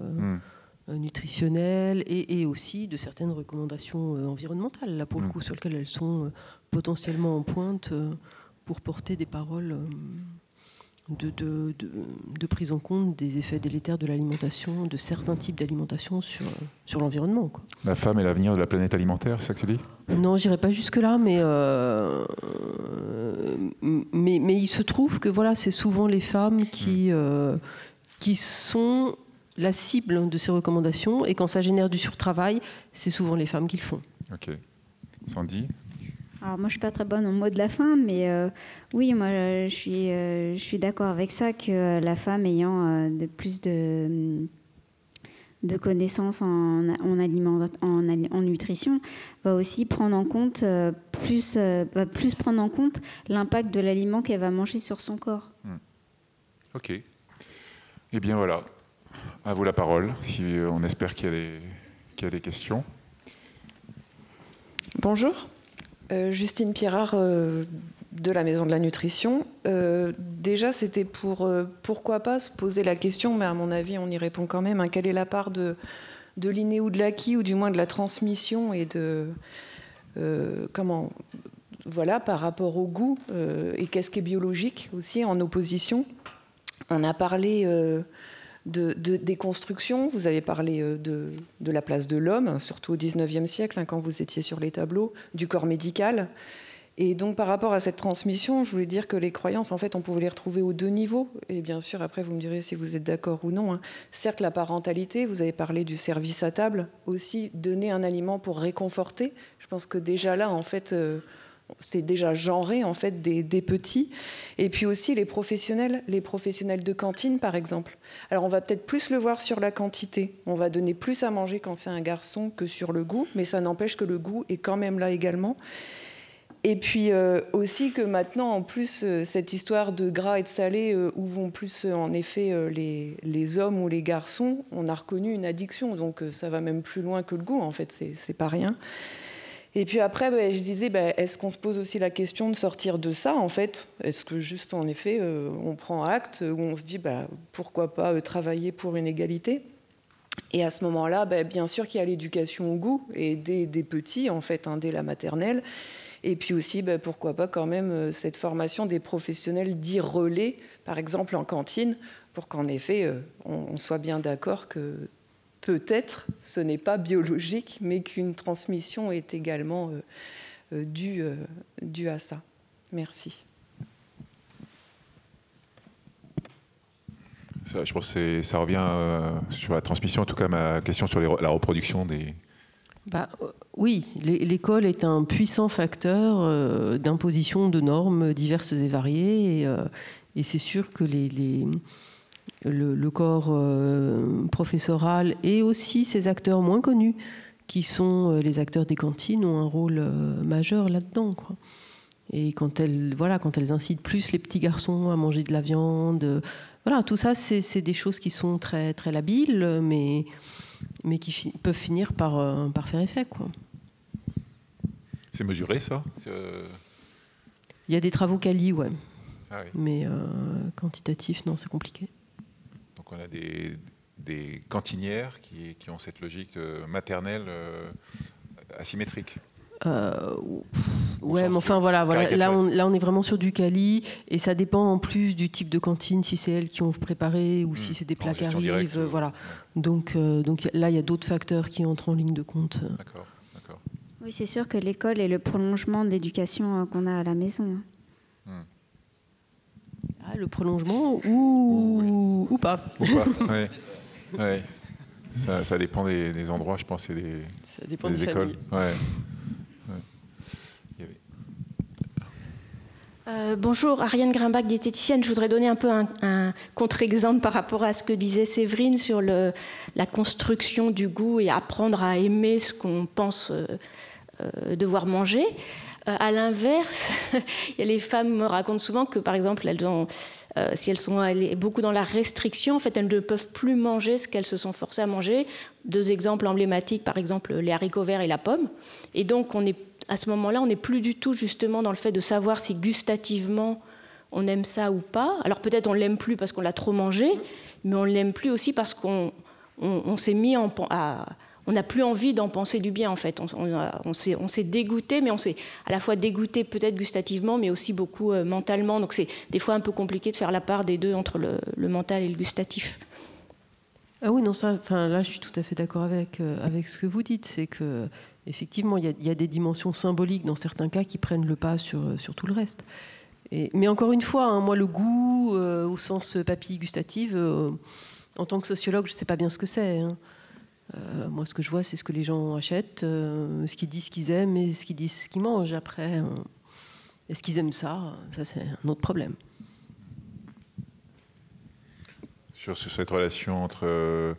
nutritionnelles et aussi de certaines recommandations environnementales, là pour le coup, sur lesquelles elles sont potentiellement en pointe pour porter des paroles de prise en compte des effets délétères de l'alimentation, de certains types d'alimentation sur l'environnement, quoi. La femme est l'avenir de la planète alimentaire, c'est ça que tu dis? Non, j'irai pas jusque-là, mais il se trouve que voilà, c'est souvent les femmes qui sont la cible de ces recommandations, et quand ça génère du surtravail, c'est souvent les femmes qui le font. Ok. Sandy? Alors moi, je suis pas très bonne au mot de la fin, mais oui, moi, je suis d'accord avec ça, que la femme ayant plus de connaissances en nutrition va aussi prendre en compte plus prendre en compte l'impact de l'aliment qu'elle va manger sur son corps. Ok. Eh bien voilà, à vous la parole. Si on espère qu'il y a des questions. Bonjour. Justine Pierrard de la Maison de la Nutrition. Déjà, c'était pourquoi pas se poser la question, mais à mon avis, on y répond quand même. Quelle est la part de l'inné ou de l'acquis, ou du moins de la transmission et par rapport au goût, et qu'est-ce qui est biologique aussi en opposition. On a parlé des constructions, vous avez parlé de la place de l'homme, surtout au XIXe siècle, quand vous étiez sur les tableaux, du corps médical. Et donc par rapport à cette transmission, je voulais dire que les croyances, en fait, on pouvait les retrouver aux deux niveaux. Et bien sûr, après, vous me direz si vous êtes d'accord ou non. Certes, la parentalité, vous avez parlé du service à table, aussi donner un aliment pour réconforter. Je pense que déjà là, en fait... c'est déjà genré, en fait, des petits. Et puis aussi les professionnels de cantine, par exemple. Alors, on va peut-être plus le voir sur la quantité. On va donner plus à manger quand c'est un garçon que sur le goût, mais ça n'empêche que le goût est quand même là également. Et puis aussi que maintenant, en plus, cette histoire de gras et de salé, où vont plus, en effet, les hommes ou les garçons, on a reconnu une addiction. Donc, ça va même plus loin que le goût, en fait, c'est pas rien. Et puis après, je disais, est-ce qu'on se pose aussi la question de sortir de ça, en fait? Est-ce que juste, en effet, on prend acte, où on se dit, pourquoi pas travailler pour une égalité? Et à ce moment-là, bien sûr qu'il y a l'éducation au goût, et des petits, en fait, dès la maternelle. Et puis aussi, pourquoi pas quand même cette formation des professionnels dits relais, par exemple en cantine, pour qu'en effet, on soit bien d'accord que peut-être ce n'est pas biologique, mais qu'une transmission est également due à ça. Merci. Ça, je pense que ça revient sur la transmission, en tout cas ma question sur la reproduction des... Oui, l'école est un puissant facteur d'imposition de normes diverses et variées, et c'est sûr que le corps professoral et aussi ces acteurs moins connus, qui sont les acteurs des cantines, ont un rôle majeur là-dedans, quoi. Et quand elles incitent plus les petits garçons à manger de la viande, voilà, tout ça, c'est des choses qui sont très, très labiles, mais qui peuvent finir par faire effet, quoi. C'est mesuré, ça? Il y a des travaux quali, ouais. Ah oui. Mais quantitatif, non, c'est compliqué. Donc on a des cantinières qui ont cette logique maternelle asymétrique. Ouais, mais enfin voilà, là on est vraiment sur du quali, et ça dépend en plus du type de cantine, si c'est elles qui ont préparé ou si c'est des plats qui arrivent, direct, voilà. Donc là il y a d'autres facteurs qui entrent en ligne de compte. D'accord. Oui, c'est sûr que l'école est le prolongement de l'éducation qu'on a à la maison. Ah, le prolongement ou pas. Ou pas, oui. Ouais. Ça dépend des endroits, je pense, et ça dépend des écoles. Ouais. Bonjour, Ariane Grimbach, diététicienne. Je voudrais donner un peu un contre-exemple par rapport à ce que disait Séverine sur la construction du goût et apprendre à aimer ce qu'on pense devoir manger. À l'inverse, les femmes me racontent souvent que, par exemple, si elles sont beaucoup dans la restriction, en fait, elles ne peuvent plus manger ce qu'elles se sont forcées à manger. 2 exemples emblématiques, par exemple, les haricots verts et la pomme. Et donc, à ce moment-là, on n'est plus du tout justement dans le fait de savoir si gustativement on aime ça ou pas. Alors peut-être on ne l'aime plus parce qu'on l'a trop mangé, mais on ne l'aime plus aussi parce qu'on s'est mis on n'a plus envie d'en penser du bien, en fait. On s'est dégoûté, mais on s'est à la fois dégoûté peut-être gustativement, mais aussi beaucoup mentalement. Donc c'est des fois un peu compliqué de faire la part des deux entre le mental et le gustatif. Ah oui, non, là je suis tout à fait d'accord avec ce que vous dites. C'est que effectivement, il y a des dimensions symboliques dans certains cas qui prennent le pas sur tout le reste. Mais encore une fois, hein, moi, le goût, au sens papille gustative, en tant que sociologue, je ne sais pas bien ce que c'est. Hein. Moi, ce que je vois, c'est ce que les gens achètent, ce qu'ils disent qu'ils aiment et ce qu'ils disent ce qu'ils mangent. Après, est-ce qu'ils aiment ça? Ça, c'est un autre problème. Sur cette relation entre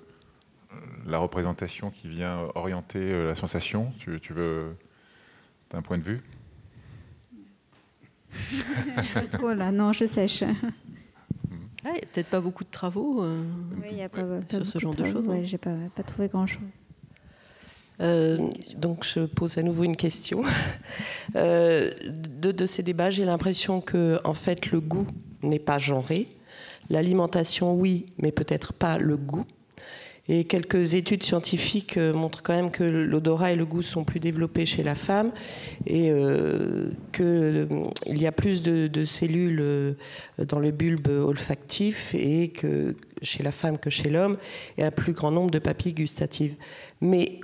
la représentation qui vient orienter la sensation, tu veux un point de vue? Trop là, non, je sèche. Il n'y a peut-être pas beaucoup de travaux y a pas sur ce genre de choses. Ouais, j'ai pas trouvé grand-chose. Donc je pose à nouveau une question. De ces débats, j'ai l'impression que en fait, le goût n'est pas genré. L'alimentation, oui, mais peut-être pas le goût. Et quelques études scientifiques montrent quand même que l'odorat et le goût sont plus développés chez la femme et qu'il y a plus de cellules dans le bulbe olfactif et que chez la femme que chez l'homme, et un plus grand nombre de papilles gustatives. Mais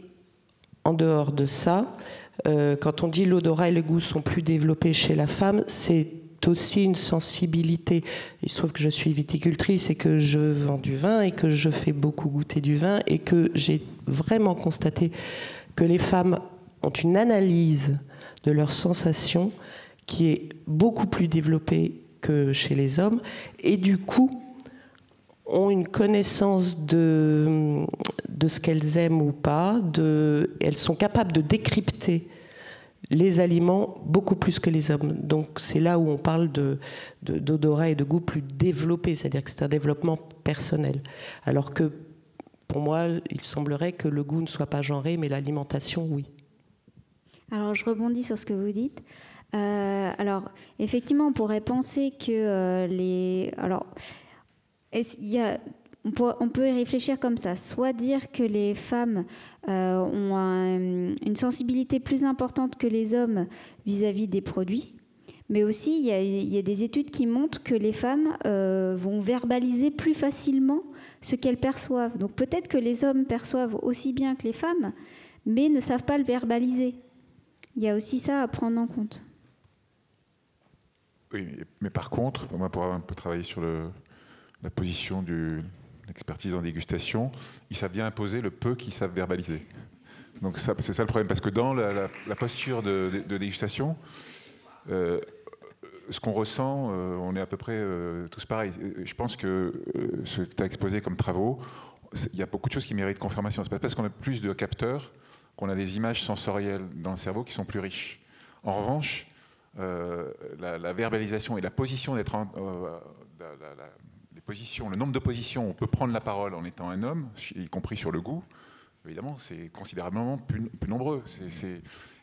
en dehors de ça, quand on dit l'odorat et le goût sont plus développés chez la femme, c'est aussi une sensibilité. Il se trouve que je suis viticultrice et que je vends du vin et que je fais beaucoup goûter du vin et que j'ai vraiment constaté que les femmes ont une analyse de leurs sensations qui est beaucoup plus développée que chez les hommes et du coup ont une connaissance de ce qu'elles aiment ou pas, elles sont capables de décrypter les aliments beaucoup plus que les hommes. Donc c'est là où on parle d'odorat et de goût plus développé, c'est-à-dire que c'est un développement personnel. Alors que pour moi, il semblerait que le goût ne soit pas genré, mais l'alimentation, oui. Alors je rebondis sur ce que vous dites. Alors effectivement, on pourrait penser que on peut y réfléchir comme ça, soit dire que les femmes ont une sensibilité plus importante que les hommes vis-à-vis des produits, Mais aussi, il y a des études qui montrent que les femmes vont verbaliser plus facilement ce qu'elles perçoivent. Donc peut-être que les hommes perçoivent aussi bien que les femmes, mais ne savent pas le verbaliser. Il y a aussi ça à prendre en compte. Oui, mais par contre, moi, pour avoir un peu travaillé sur la position de l'expertise en dégustation, ils savent bien imposer le peu qu'ils savent verbaliser. Donc c'est ça le problème, parce que dans la posture de dégustation, ce qu'on ressent, on est à peu près tous pareils. Je pense que ce que tu as exposé comme travaux, il y a beaucoup de choses qui méritent confirmation. C'est pas parce qu'on a plus de capteurs qu'on a des images sensorielles dans le cerveau qui sont plus riches. En revanche, la verbalisation et la position d'être les positions, le nombre de positions où on peut prendre la parole en étant un homme, y compris sur le goût, évidemment, c'est considérablement plus nombreux.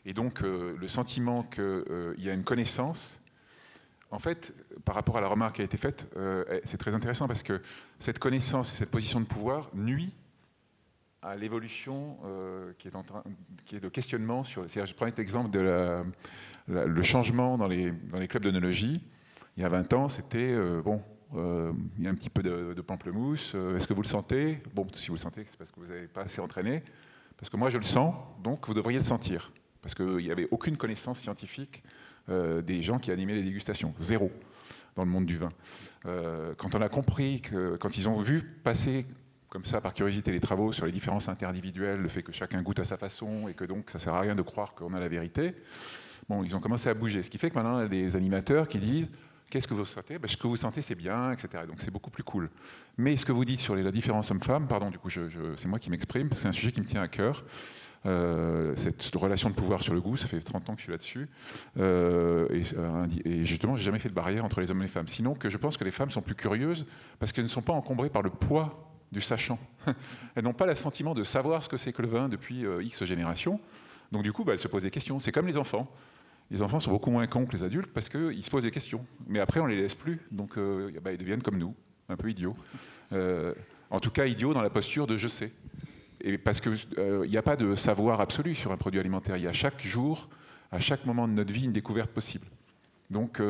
Et donc, le sentiment qu'il y a une connaissance, en fait, par rapport à la remarque qui a été faite, c'est très intéressant parce que cette connaissance et cette position de pouvoir nuit à l'évolution qui est de questionnement sur. Je prends l'exemple de le changement dans les clubs d'œnologie. Il y a 20 ans, c'était il y a un petit peu de pamplemousse. Est-ce que vous le sentez? Bon, si vous le sentez, c'est parce que vous n'avez pas assez entraîné. Parce que moi, je le sens, donc vous devriez le sentir. Parce qu'il n'y avait aucune connaissance scientifique des gens qui animaient les dégustations. Zéro dans le monde du vin. Quand on a compris quand ils ont vu passer comme ça, par curiosité, les travaux sur les différences interindividuelles, le fait que chacun goûte à sa façon et que donc ça ne sert à rien de croire qu'on a la vérité, bon, ils ont commencé à bouger. Ce qui fait que maintenant, il y a des animateurs qui disent « Qu'est-ce que vous sentez ?» Ce que vous sentez, c'est bien, etc. Donc c'est beaucoup plus cool. Mais ce que vous dites sur la différence homme-femme, pardon, du coup, c'est moi qui m'exprime, c'est un sujet qui me tient à cœur. Cette relation de pouvoir sur le goût, ça fait 30 ans que je suis là-dessus. Et justement, je n'ai jamais fait de barrière entre les hommes et les femmes. Sinon, que je pense que les femmes sont plus curieuses parce qu'elles ne sont pas encombrées par le poids du sachant. Elles n'ont pas le sentiment de savoir ce que c'est que le vin depuis X générations. Donc du coup, elles se posent des questions. C'est comme les enfants. Les enfants sont beaucoup moins cons que les adultes parce qu'ils se posent des questions. Mais après, on ne les laisse plus. Donc ils deviennent comme nous, un peu idiots. En tout cas, idiots dans la posture de « je sais ». Et parce qu'il n'y a pas de savoir absolu sur un produit alimentaire. Il y a chaque jour, à chaque moment de notre vie, une découverte possible. Donc,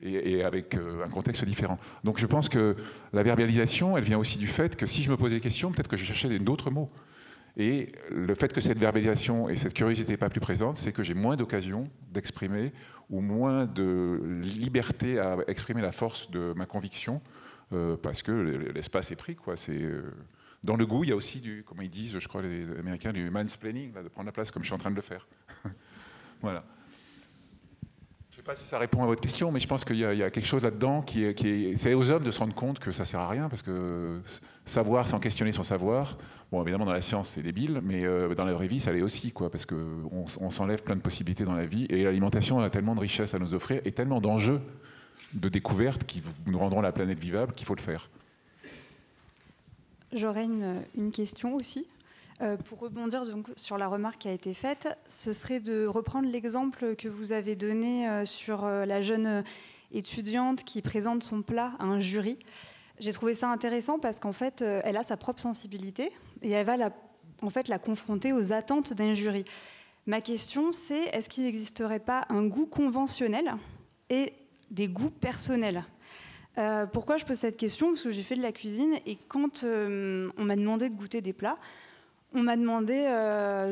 et avec un contexte différent. Donc je pense que la verbalisation, elle vient aussi du fait que si je me posais des questions, peut-être que je cherchais d'autres mots. Et le fait que cette verbalisation et cette curiosité n'est pas plus présente, c'est que j'ai moins d'occasions d'exprimer ou moins de liberté à exprimer la force de ma conviction parce que l'espace est pris, quoi. Dans le goût, il y a aussi comment ils disent, je crois les Américains, du mansplaining, de prendre la place comme je suis en train de le faire. Voilà. Je ne sais pas si ça répond à votre question, mais je pense qu'il y a quelque chose là-dedans c'est aux hommes de se rendre compte que ça ne sert à rien, parce que savoir sans questionner son savoir, bon, évidemment dans la science c'est débile, mais dans la vraie vie ça l'est aussi, quoi, parce qu'on s'enlève plein de possibilités dans la vie, et l'alimentation a tellement de richesses à nous offrir, et tellement d'enjeux de découvertes qui nous rendront la planète vivable qu'il faut le faire. J'aurais une question aussi. Pour rebondir donc sur la remarque qui a été faite, ce serait de reprendre l'exemple que vous avez donné sur la jeune étudiante qui présente son plat à un jury. J'ai trouvé ça intéressant parce qu'en fait, elle a sa propre sensibilité et elle va la confronter aux attentes d'un jury. Ma question, c'est est-ce qu'il n'existerait pas un goût conventionnel et des goûts personnels ? Pourquoi je pose cette question ? Parce que j'ai fait de la cuisine et quand on m'a demandé de goûter des plats, on m'a demandé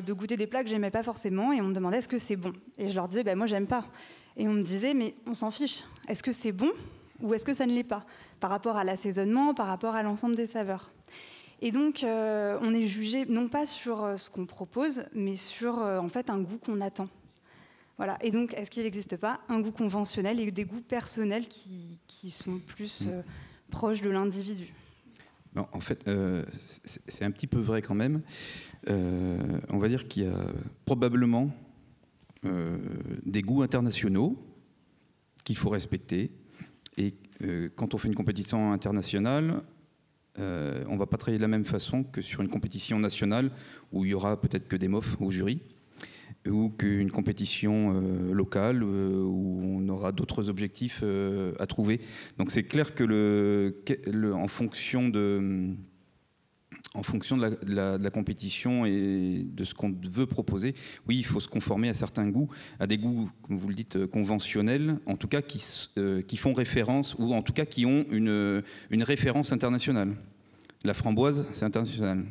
de goûter des plats que j'aimais pas forcément et on me demandait est-ce que c'est bon. Et je leur disais moi j'aime pas. Et on me disait mais on s'en fiche. Est-ce que c'est bon ou est-ce que ça ne l'est pas par rapport à l'assaisonnement, par rapport à l'ensemble des saveurs. Et donc on est jugé non pas sur ce qu'on propose, mais sur en fait un goût qu'on attend. Voilà. Et donc, est-ce qu'il n'existe pas un goût conventionnel et des goûts personnels qui sont plus proches de l'individu ? Non, en fait, c'est un petit peu vrai quand même. On va dire qu'il y a probablement des goûts internationaux qu'il faut respecter. Et quand on fait une compétition internationale, on ne va pas travailler de la même façon que sur une compétition nationale où il y aura peut-être que des mofs au jury, ou qu'une compétition locale où on aura d'autres objectifs à trouver. Donc c'est clair que en fonction de en fonction de la compétition et de ce qu'on veut proposer, oui, il faut se conformer à certains goûts, à des goûts, comme vous le dites, conventionnels, en tout cas qui font référence, ou en tout cas qui ont une référence internationale. La framboise, c'est international.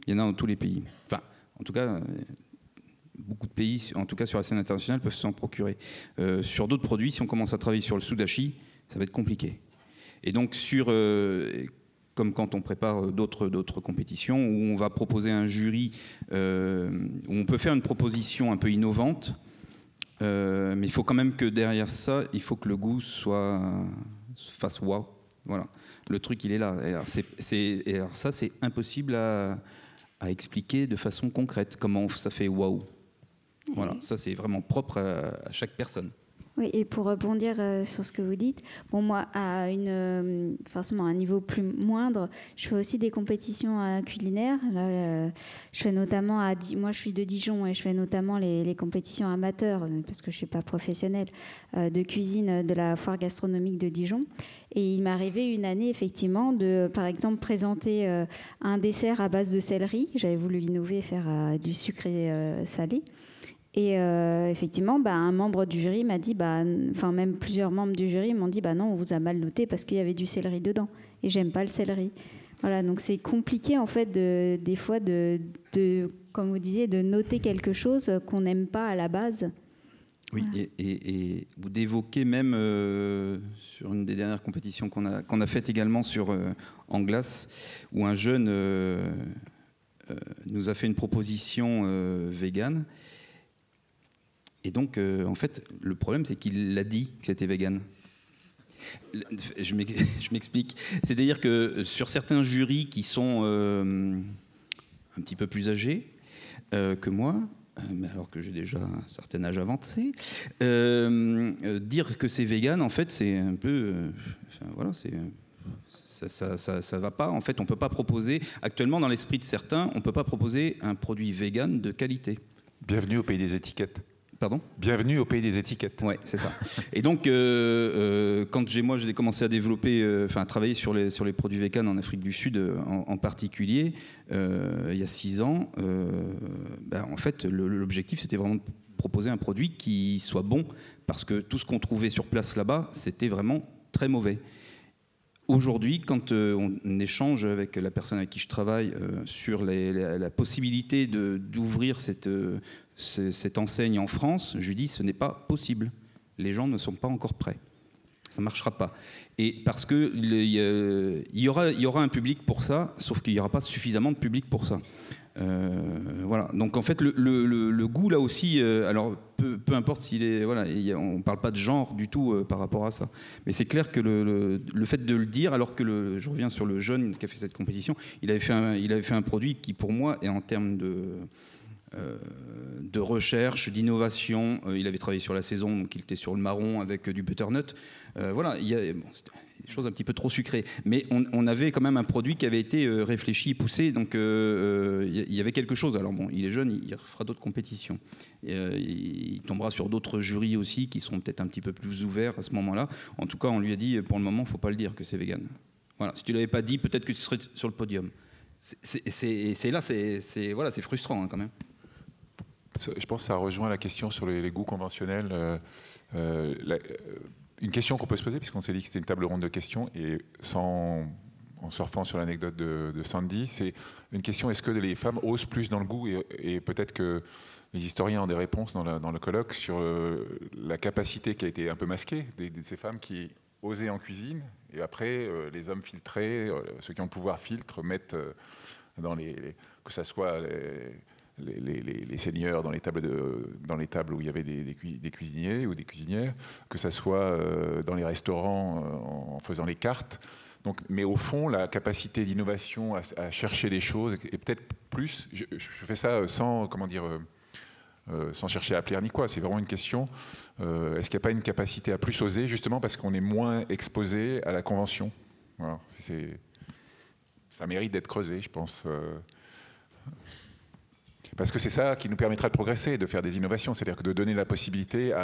Il y en a dans tous les pays. Enfin, en tout cas, beaucoup de pays, en tout cas sur la scène internationale, peuvent s'en procurer. Sur d'autres produits, si on commence à travailler sur le sudachi, ça va être compliqué. Et donc, comme quand on prépare d'autres compétitions, où on va proposer un jury, où on peut faire une proposition un peu innovante, mais il faut quand même que derrière ça, il faut que le goût fasse waouh. Voilà, le truc, il est là. Et alors ça, c'est impossible à expliquer de façon concrète, comment ça fait waouh. Voilà, ça, c'est vraiment propre à chaque personne. Oui, et pour rebondir sur ce que vous dites, bon, moi, forcément à un niveau plus moindre, je fais aussi des compétitions culinaires. Là, je fais notamment moi, je suis de Dijon et je fais notamment les compétitions amateurs, parce que je ne suis pas professionnelle, de cuisine de la foire gastronomique de Dijon. Et il m'est arrivé une année, effectivement, de, par exemple, présenter un dessert à base de céleri. J'avais voulu innover, faire du sucré salé. Et effectivement, un membre du jury m'a dit, même plusieurs membres du jury m'ont dit, non, on vous a mal noté parce qu'il y avait du céleri dedans. Et j'aime pas le céleri. Voilà, donc c'est compliqué en fait des fois de, comme vous disiez, de noter quelque chose qu'on n'aime pas à la base. Oui, voilà. Et vous d'évoquer même sur une des dernières compétitions qu'on a faites également en glace, où un jeune nous a fait une proposition végane. Et donc, en fait, le problème, c'est qu'il l'a dit que c'était vegan. Je m'explique. C'est-à-dire que sur certains jurys qui sont un petit peu plus âgés que moi, mais alors que j'ai déjà un certain âge avancé, dire que c'est vegan, en fait, c'est un peu... voilà, c'est... Ça va pas. En fait, on peut pas proposer... Actuellement, dans l'esprit de certains, on peut pas proposer un produit vegan de qualité. Bienvenue au pays des étiquettes. Pardon ? Bienvenue au pays des étiquettes. Ouais, c'est ça. Et donc, quand j'ai commencé à développer, à travailler sur les produits véganes en Afrique du Sud, en particulier, il y a 6 ans, en fait, l'objectif, c'était vraiment de proposer un produit qui soit bon, parce que tout ce qu'on trouvait sur place là-bas, c'était vraiment très mauvais. Aujourd'hui, quand on échange avec la personne avec qui je travaille sur la possibilité d'ouvrir cette enseigne en France, je lui dis ce n'est pas possible. Les gens ne sont pas encore prêts. Ça ne marchera pas. Et parce qu'il y aura un public pour ça, sauf qu'il n'y aura pas suffisamment de public pour ça. Voilà. Donc en fait, le goût là aussi, alors peu importe s'il est, voilà, on ne parle pas de genre du tout par rapport à ça. Mais c'est clair que le fait de le dire, alors que je reviens sur le jeune qui a fait cette compétition, il avait fait un produit qui pour moi est en termes de recherche, d'innovation. Il avait travaillé sur la saison, donc il était sur le marron avec du butternut. Voilà, c'était des choses un petit peu trop sucrées. Mais on avait quand même un produit qui avait été réfléchi et poussé, donc il y avait quelque chose. Alors bon, il est jeune, il fera d'autres compétitions. Il tombera sur d'autres jurys aussi qui seront peut-être un petit peu plus ouverts à ce moment-là. En tout cas, on lui a dit, pour le moment, il ne faut pas le dire que c'est vegan. Voilà, si tu ne l'avais pas dit, peut-être que tu serais sur le podium. Voilà, c'est frustrant hein, quand même. Je pense que ça rejoint la question sur les goûts conventionnels. Une question qu'on peut se poser, puisqu'on s'est dit que c'était une table ronde de questions, et en surfant sur l'anecdote de Sandy, c'est une question, est-ce que les femmes osent plus dans le goût, et peut-être que les historiens ont des réponses dans le colloque sur la capacité qui a été un peu masquée de ces femmes qui osaient en cuisine, et après les hommes filtrés, ceux qui ont le pouvoir filtre, mettent que ça soit... Les seigneurs dans les tables où il y avait des cuisiniers ou des cuisinières, que ça soit dans les restaurants en faisant les cartes. Donc, mais au fond, la capacité d'innovation à chercher des choses est peut-être plus. Je fais ça sans chercher à plaire ni quoi. C'est vraiment une question. Est-ce qu'il n'y a pas une capacité à plus oser, justement parce qu'on est moins exposé à la convention ? Voilà, ça mérite d'être creusé, je pense. Parce que c'est ça qui nous permettra de progresser, de faire des innovations, c'est-à-dire que de donner la possibilité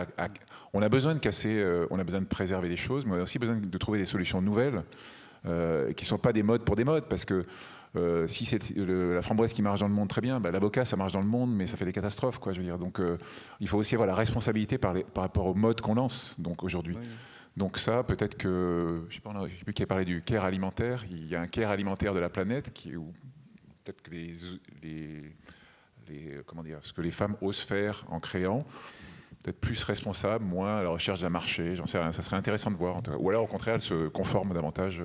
on a besoin de casser, on a besoin de préserver des choses, mais on a aussi besoin de trouver des solutions nouvelles qui ne sont pas des modes pour des modes, parce que Si c'est la framboise qui marche dans le monde, très bien. L'avocat, ça marche dans le monde, mais ça fait des catastrophes, quoi, je veux dire. Donc, il faut aussi avoir la responsabilité par rapport au mode qu'on lance, donc aujourd'hui. Oui. Donc ça, peut-être que, je ne sais plus qui a parlé du care alimentaire. Il y a un care alimentaire de la planète où peut-être que comment dire, ce que les femmes osent faire en créant, peut-être plus responsable, moins à la recherche d'un marché, j'en sais rien, ça serait intéressant de voir. Ou alors au contraire, elles se conforment davantage,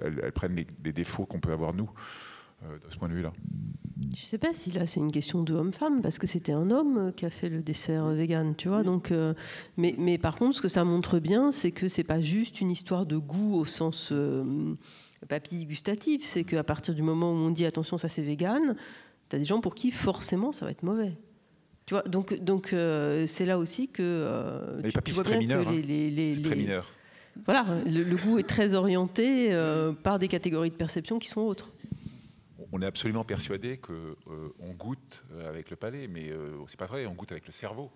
elles prennent les défauts qu'on peut avoir nous, de ce point de vue-là. Je ne sais pas si là c'est une question de homme-femme, parce que c'était un homme qui a fait le dessert vegan, tu vois. Donc, mais par contre, ce que ça montre bien, c'est que c'est pas juste une histoire de goût au sens papilles gustatives, c'est qu'à partir du moment où on dit attention, ça c'est vegan, tu as des gens pour qui forcément ça va être mauvais. Tu vois, donc c'est là aussi que tu vois bien mineur, que c'est très mineur. Voilà, le goût est très orienté par des catégories de perception qui sont autres. On est absolument persuadé qu'on goûte avec le palais, mais c'est pas vrai, on goûte avec le cerveau.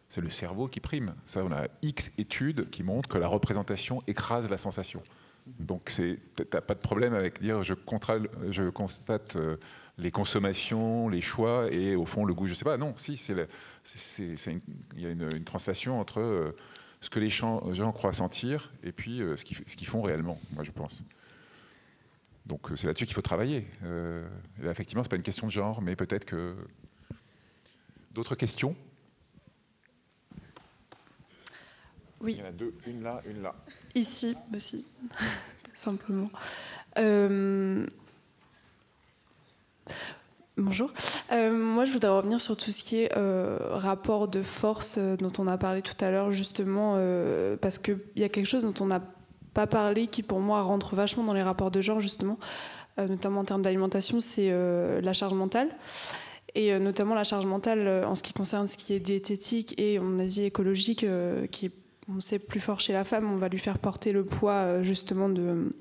C'est le cerveau qui prime. Ça, on a X études qui montrent que la représentation écrase la sensation. Donc t'as pas de problème avec dire je constate les consommations, les choix et au fond le goût. Je sais pas. Non, si il y a une translation entre ce que les gens croient sentir et puis ce qu'ils font réellement. Moi, je pense. Donc c'est là-dessus qu'il faut travailler. Là, effectivement, c'est pas une question de genre, mais peut-être que d'autres questions. Oui. Il y en a deux, une là, une là. Ici aussi, tout simplement. Bonjour. Moi, je voudrais revenir sur tout ce qui est rapport de force dont on a parlé tout à l'heure, justement, parce qu'il y a quelque chose dont on n'a pas parlé qui, pour moi, rentre vachement dans les rapports de genre, justement, notamment en termes d'alimentation, c'est la charge mentale. Et notamment la charge mentale en ce qui concerne ce qui est diététique et, on a dit, écologique, qui est, on sait, plus fort chez la femme. On va lui faire porter le poids, justement, de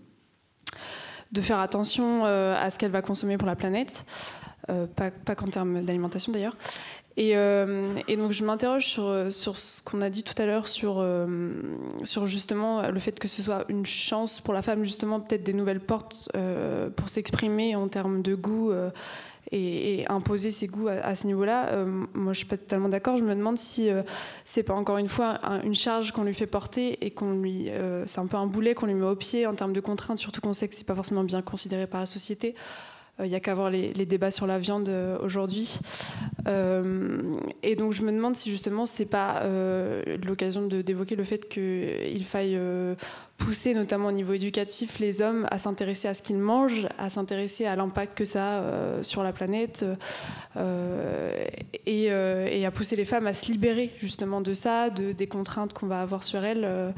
faire attention à ce qu'elle va consommer pour la planète, pas qu'en termes d'alimentation d'ailleurs. Et donc je m'interroge sur ce qu'on a dit tout à l'heure, sur justement le fait que ce soit une chance pour la femme, justement, peut-être des nouvelles portes pour s'exprimer en termes de goût et imposer ses goûts à ce niveau-là. Moi, je suis pas totalement d'accord. Je me demande si c'est pas encore une fois une charge qu'on lui fait porter et qu'on lui, c'est un peu un boulet qu'on lui met au pied en termes de contraintes, surtout qu'on sait que c'est pas forcément bien considéré par la société. Il n'y a qu'à voir les débats sur la viande aujourd'hui. Et donc je me demande si justement c'est pas l'occasion d'évoquer le fait qu'il faille pousser, notamment au niveau éducatif, les hommes à s'intéresser à ce qu'ils mangent, à s'intéresser à l'impact que ça a sur la planète, et à pousser les femmes à se libérer justement de ça, des contraintes qu'on va avoir sur elles.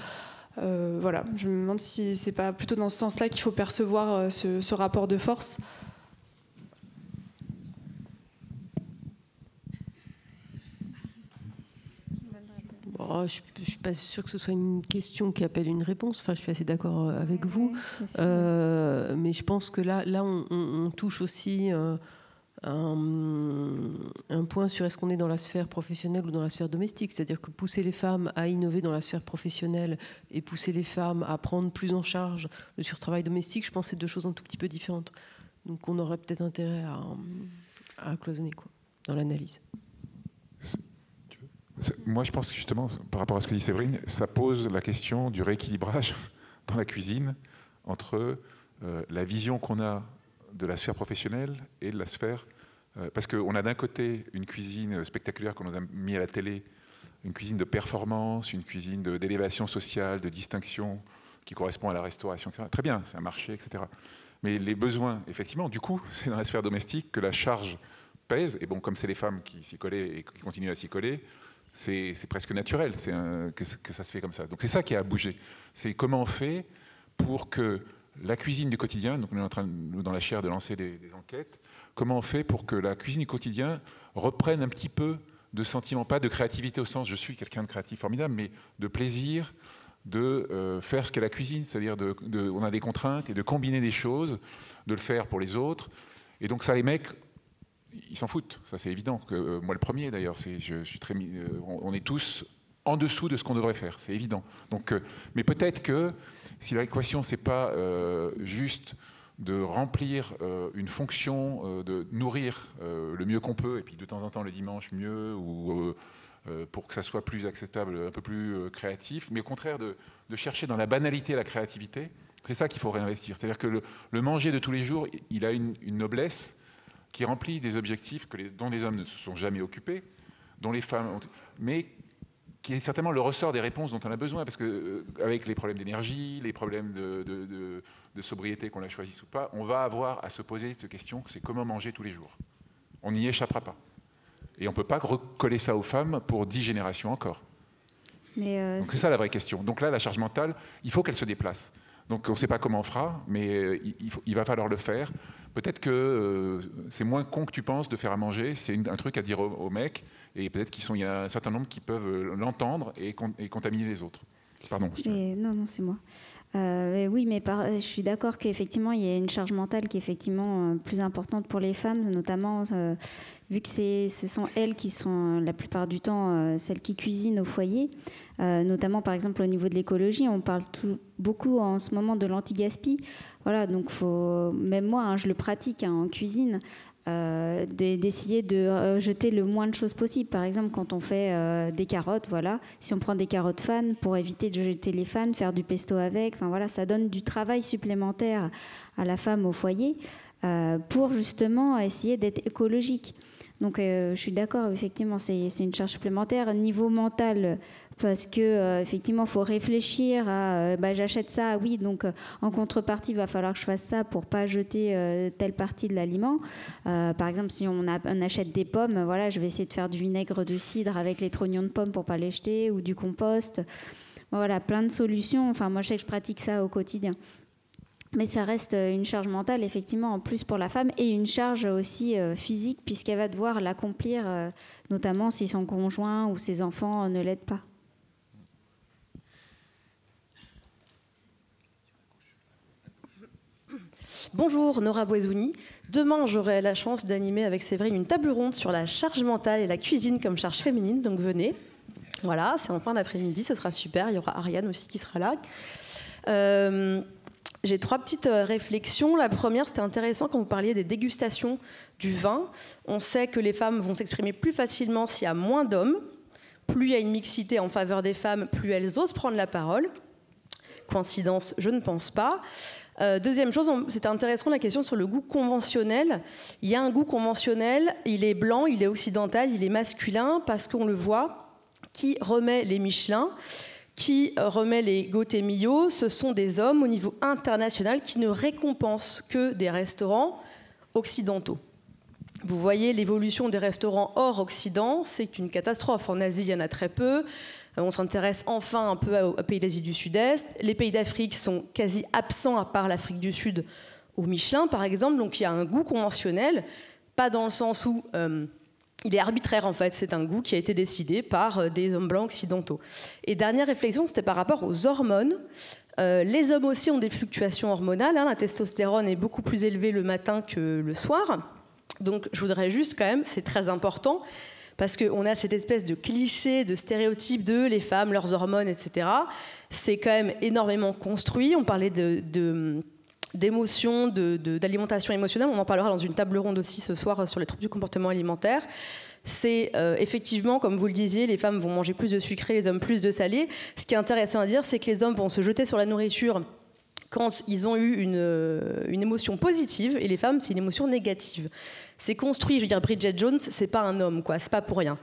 Voilà, je me demande si c'est pas plutôt dans ce sens-là qu'il faut percevoir ce rapport de force. Oh, je ne suis pas sûre que ce soit une question qui appelle une réponse. Enfin, je suis assez d'accord avec vous. Mais je pense que là on touche aussi un point sur est-ce qu'on est dans la sphère professionnelle ou dans la sphère domestique. C'est-à-dire que pousser les femmes à innover dans la sphère professionnelle et pousser les femmes à prendre plus en charge le surtravail domestique, je pense que c'est deux choses un tout petit peu différentes. Donc on aurait peut-être intérêt à cloisonner, quoi, dans l'analyse. Moi, je pense que justement, par rapport à ce que dit Séverine, ça pose la question du rééquilibrage dans la cuisine entre la vision qu'on a de la sphère professionnelle et de la sphère... parce qu'on a d'un côté une cuisine spectaculaire qu'on nous a mis à la télé, une cuisine de performance, une cuisine d'élévation sociale, de distinction, qui correspond à la restauration, etc. Très bien, c'est un marché, etc. Mais les besoins, effectivement, du coup, c'est dans la sphère domestique que la charge pèse. Et bon, comme c'est les femmes qui s'y collaient et qui continuent à s'y coller, c'est presque naturel que ça se fait comme ça. Donc c'est ça qui a bougé. C'est comment on fait pour que la cuisine du quotidien, donc on est en train, nous, dans la chaire, de lancer des enquêtes, comment on fait pour que la cuisine du quotidien reprenne un petit peu de sentiment, pas de créativité au sens je suis quelqu'un de créatif formidable, mais de plaisir de faire ce qu'est la cuisine, c'est-à-dire on a des contraintes et de combiner des choses, de le faire pour les autres. Et donc ça, les mecs, ils s'en foutent, ça c'est évident. Moi le premier d'ailleurs, on est tous en dessous de ce qu'on devrait faire, c'est évident. Donc, mais peut-être que si l'équation c'est pas juste de remplir une fonction, de nourrir le mieux qu'on peut, et puis de temps en temps le dimanche mieux, ou pour que ça soit plus acceptable, un peu plus créatif, mais au contraire de chercher dans la banalité la créativité, c'est ça qu'il faut réinvestir. C'est-à-dire que le manger de tous les jours, il a une noblesse qui remplit des objectifs dont les hommes ne se sont jamais occupés, dont les femmes ont, mais qui est certainement le ressort des réponses dont on a besoin, parce qu'avec les problèmes d'énergie, les problèmes de sobriété, qu'on la choisisse ou pas, on va avoir à se poser cette question, c'est comment manger tous les jours. On n'y échappera pas. Et on ne peut pas recoller ça aux femmes pour 10 générations encore. Donc c'est ça la vraie question. Donc là, la charge mentale, il faut qu'elle se déplace. Donc on ne sait pas comment on fera, mais il va falloir le faire. Peut-être que c'est moins con que tu penses de faire à manger, c'est un truc à dire aux mecs, et peut-être qu'il y a un certain nombre qui peuvent l'entendre et contaminer les autres. Pardon. Non, c'est moi. Oui, mais je suis d'accord qu'effectivement, il y a une charge mentale qui est effectivement plus importante pour les femmes, notamment vu que ce sont elles qui sont la plupart du temps celles qui cuisinent au foyer. Notamment, par exemple, au niveau de l'écologie, on parle beaucoup en ce moment de l'anti-gaspi. Voilà, donc même moi, je le pratique en cuisine. D'essayer de jeter le moins de choses possible. Par exemple, quand on fait des carottes, voilà, si on prend des carottes fanes, pour éviter de jeter les fanes, faire du pesto avec, enfin voilà, ça donne du travail supplémentaire à la femme au foyer pour justement essayer d'être écologique. Donc je suis d'accord, effectivement, c'est une charge supplémentaire. Niveau mental, parce que effectivement, il faut réfléchir à j'achète ça, oui, donc en contrepartie, il va falloir que je fasse ça pour pas jeter telle partie de l'aliment. Par exemple, si on achète des pommes, voilà, je vais essayer de faire du vinaigre de cidre avec les trognons de pommes pour pas les jeter, ou du compost. Voilà, plein de solutions. Enfin, moi, je sais que je pratique ça au quotidien. Mais ça reste une charge mentale, effectivement, en plus pour la femme, et une charge aussi physique, puisqu'elle va devoir l'accomplir, notamment si son conjoint ou ses enfants ne l'aident pas. Bonjour, Nora Boisouni. Demain, j'aurai la chance d'animer avec Séverine une table ronde sur la charge mentale et la cuisine comme charge féminine, donc venez. Voilà, c'est en fin d'après-midi, ce sera super. Il y aura Ariane aussi qui sera là. J'ai 3 petites réflexions. La première, c'était intéressant quand vous parliez des dégustations du vin. On sait que les femmes vont s'exprimer plus facilement s'il y a moins d'hommes. Plus il y a une mixité en faveur des femmes, plus elles osent prendre la parole. Coïncidence, je ne pense pas. Deuxième chose, c'était intéressant la question sur le goût conventionnel. Il y a un goût conventionnel, il est blanc, il est occidental, il est masculin, parce qu'on le voit, qui remet les Michelin, qui remet les Gauthier Millot, ce sont des hommes au niveau international qui ne récompensent que des restaurants occidentaux. Vous voyez l'évolution des restaurants hors Occident, c'est une catastrophe. En Asie, il y en a très peu. On s'intéresse enfin un peu aux pays d'Asie du Sud-Est. Les pays d'Afrique sont quasi absents, à part l'Afrique du Sud, au Michelin, par exemple. Donc il y a un goût conventionnel, pas dans le sens où il est arbitraire, en fait. C'est un goût qui a été décidé par des hommes blancs occidentaux. Et dernière réflexion, c'était par rapport aux hormones. Les hommes aussi ont des fluctuations hormonales. La testostérone est beaucoup plus élevée le matin que le soir. Donc je voudrais juste quand même, c'est très important, parce qu'on a cette espèce de cliché, de stéréotype de les femmes, leurs hormones, etc. C'est quand même énormément construit. On parlait d'émotions, d'alimentation émotionnelle. On en parlera dans une table ronde aussi ce soir sur les troubles du comportement alimentaire. C'est effectivement, comme vous le disiez, les femmes vont manger plus de sucré, les hommes plus de salé. Ce qui est intéressant à dire, c'est que les hommes vont se jeter sur la nourriture quand ils ont eu une émotion positive, et les femmes, c'est une émotion négative. C'est construit, je veux dire, Bridget Jones, c'est pas un homme, quoi, c'est pas pour rien.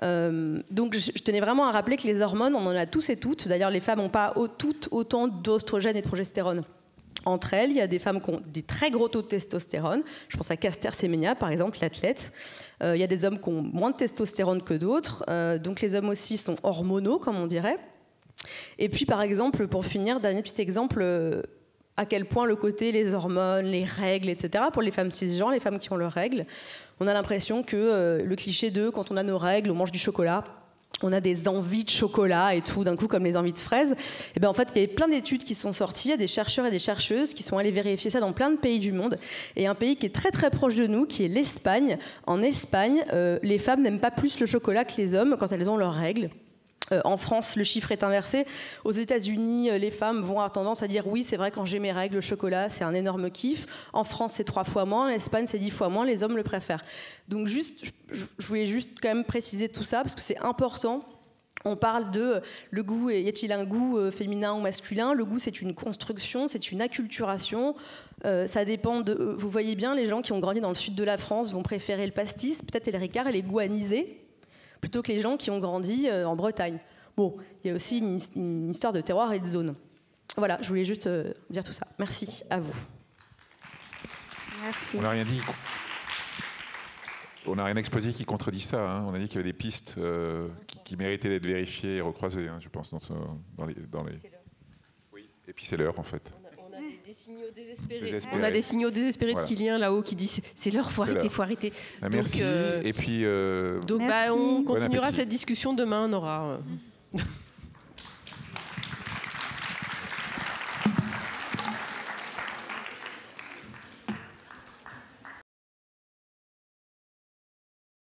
Donc je tenais vraiment à rappeler que les hormones, on en a tous et toutes. D'ailleurs, les femmes n'ont pas toutes autant d'oestrogène et de progestérone. Entre elles, il y a des femmes qui ont des très gros taux de testostérone. Je pense à Caster Semenya, par exemple, l'athlète. Il y a des hommes qui ont moins de testostérone que d'autres. Donc les hommes aussi sont hormonaux, comme on dirait. Et puis, par exemple, pour finir, dernier petit exemple, à quel point le côté, les hormones, les règles, etc., pour les femmes cisgenres, les femmes qui ont leurs règles, on a l'impression que le cliché de quand on a nos règles, on mange du chocolat, on a des envies de chocolat et tout, d'un coup, comme les envies de fraises. Et bien, en fait, il y a plein d'études qui sont sorties, il y a des chercheurs et des chercheuses qui sont allés vérifier ça dans plein de pays du monde. Et un pays qui est très très proche de nous, qui est l'Espagne. En Espagne, les femmes n'aiment pas plus le chocolat que les hommes quand elles ont leurs règles. En France, le chiffre est inversé. Aux États-Unis, les femmes vont avoir tendance à dire oui, c'est vrai, quand j'ai mes règles, le chocolat, c'est un énorme kiff. En France, c'est 3 fois moins. En Espagne, c'est 10 fois moins. Les hommes le préfèrent. Donc, je voulais juste quand même préciser tout ça parce que c'est important. On parle de le goût, y a-t-il un goût féminin ou masculin? Le goût, c'est une construction, c'est une acculturation. Ça dépend de. Vous voyez bien, les gens qui ont grandi dans le sud de la France vont préférer le pastis, peut-être et le ricard et les goûts anisés, plutôt que les gens qui ont grandi en Bretagne. Bon, il y a aussi une histoire de terroir et de zone. Voilà, je voulais juste dire tout ça. Merci à vous. Merci. On n'a rien dit. On n'a rien exposé qui contredit ça. Hein. On a dit qu'il y avait des pistes qui méritaient d'être vérifiées et recroisées, hein, je pense, dans les... Oui. Et puis c'est l'heure, en fait. On a des signaux désespérés. Désespérés. On a des signaux désespérés Voilà. de Kylien là-haut qui dit c'est l'heure, faut arrêter, faut arrêter. Merci. Et puis... Donc Merci. on continuera Bon appétit. cette discussion demain, Nora.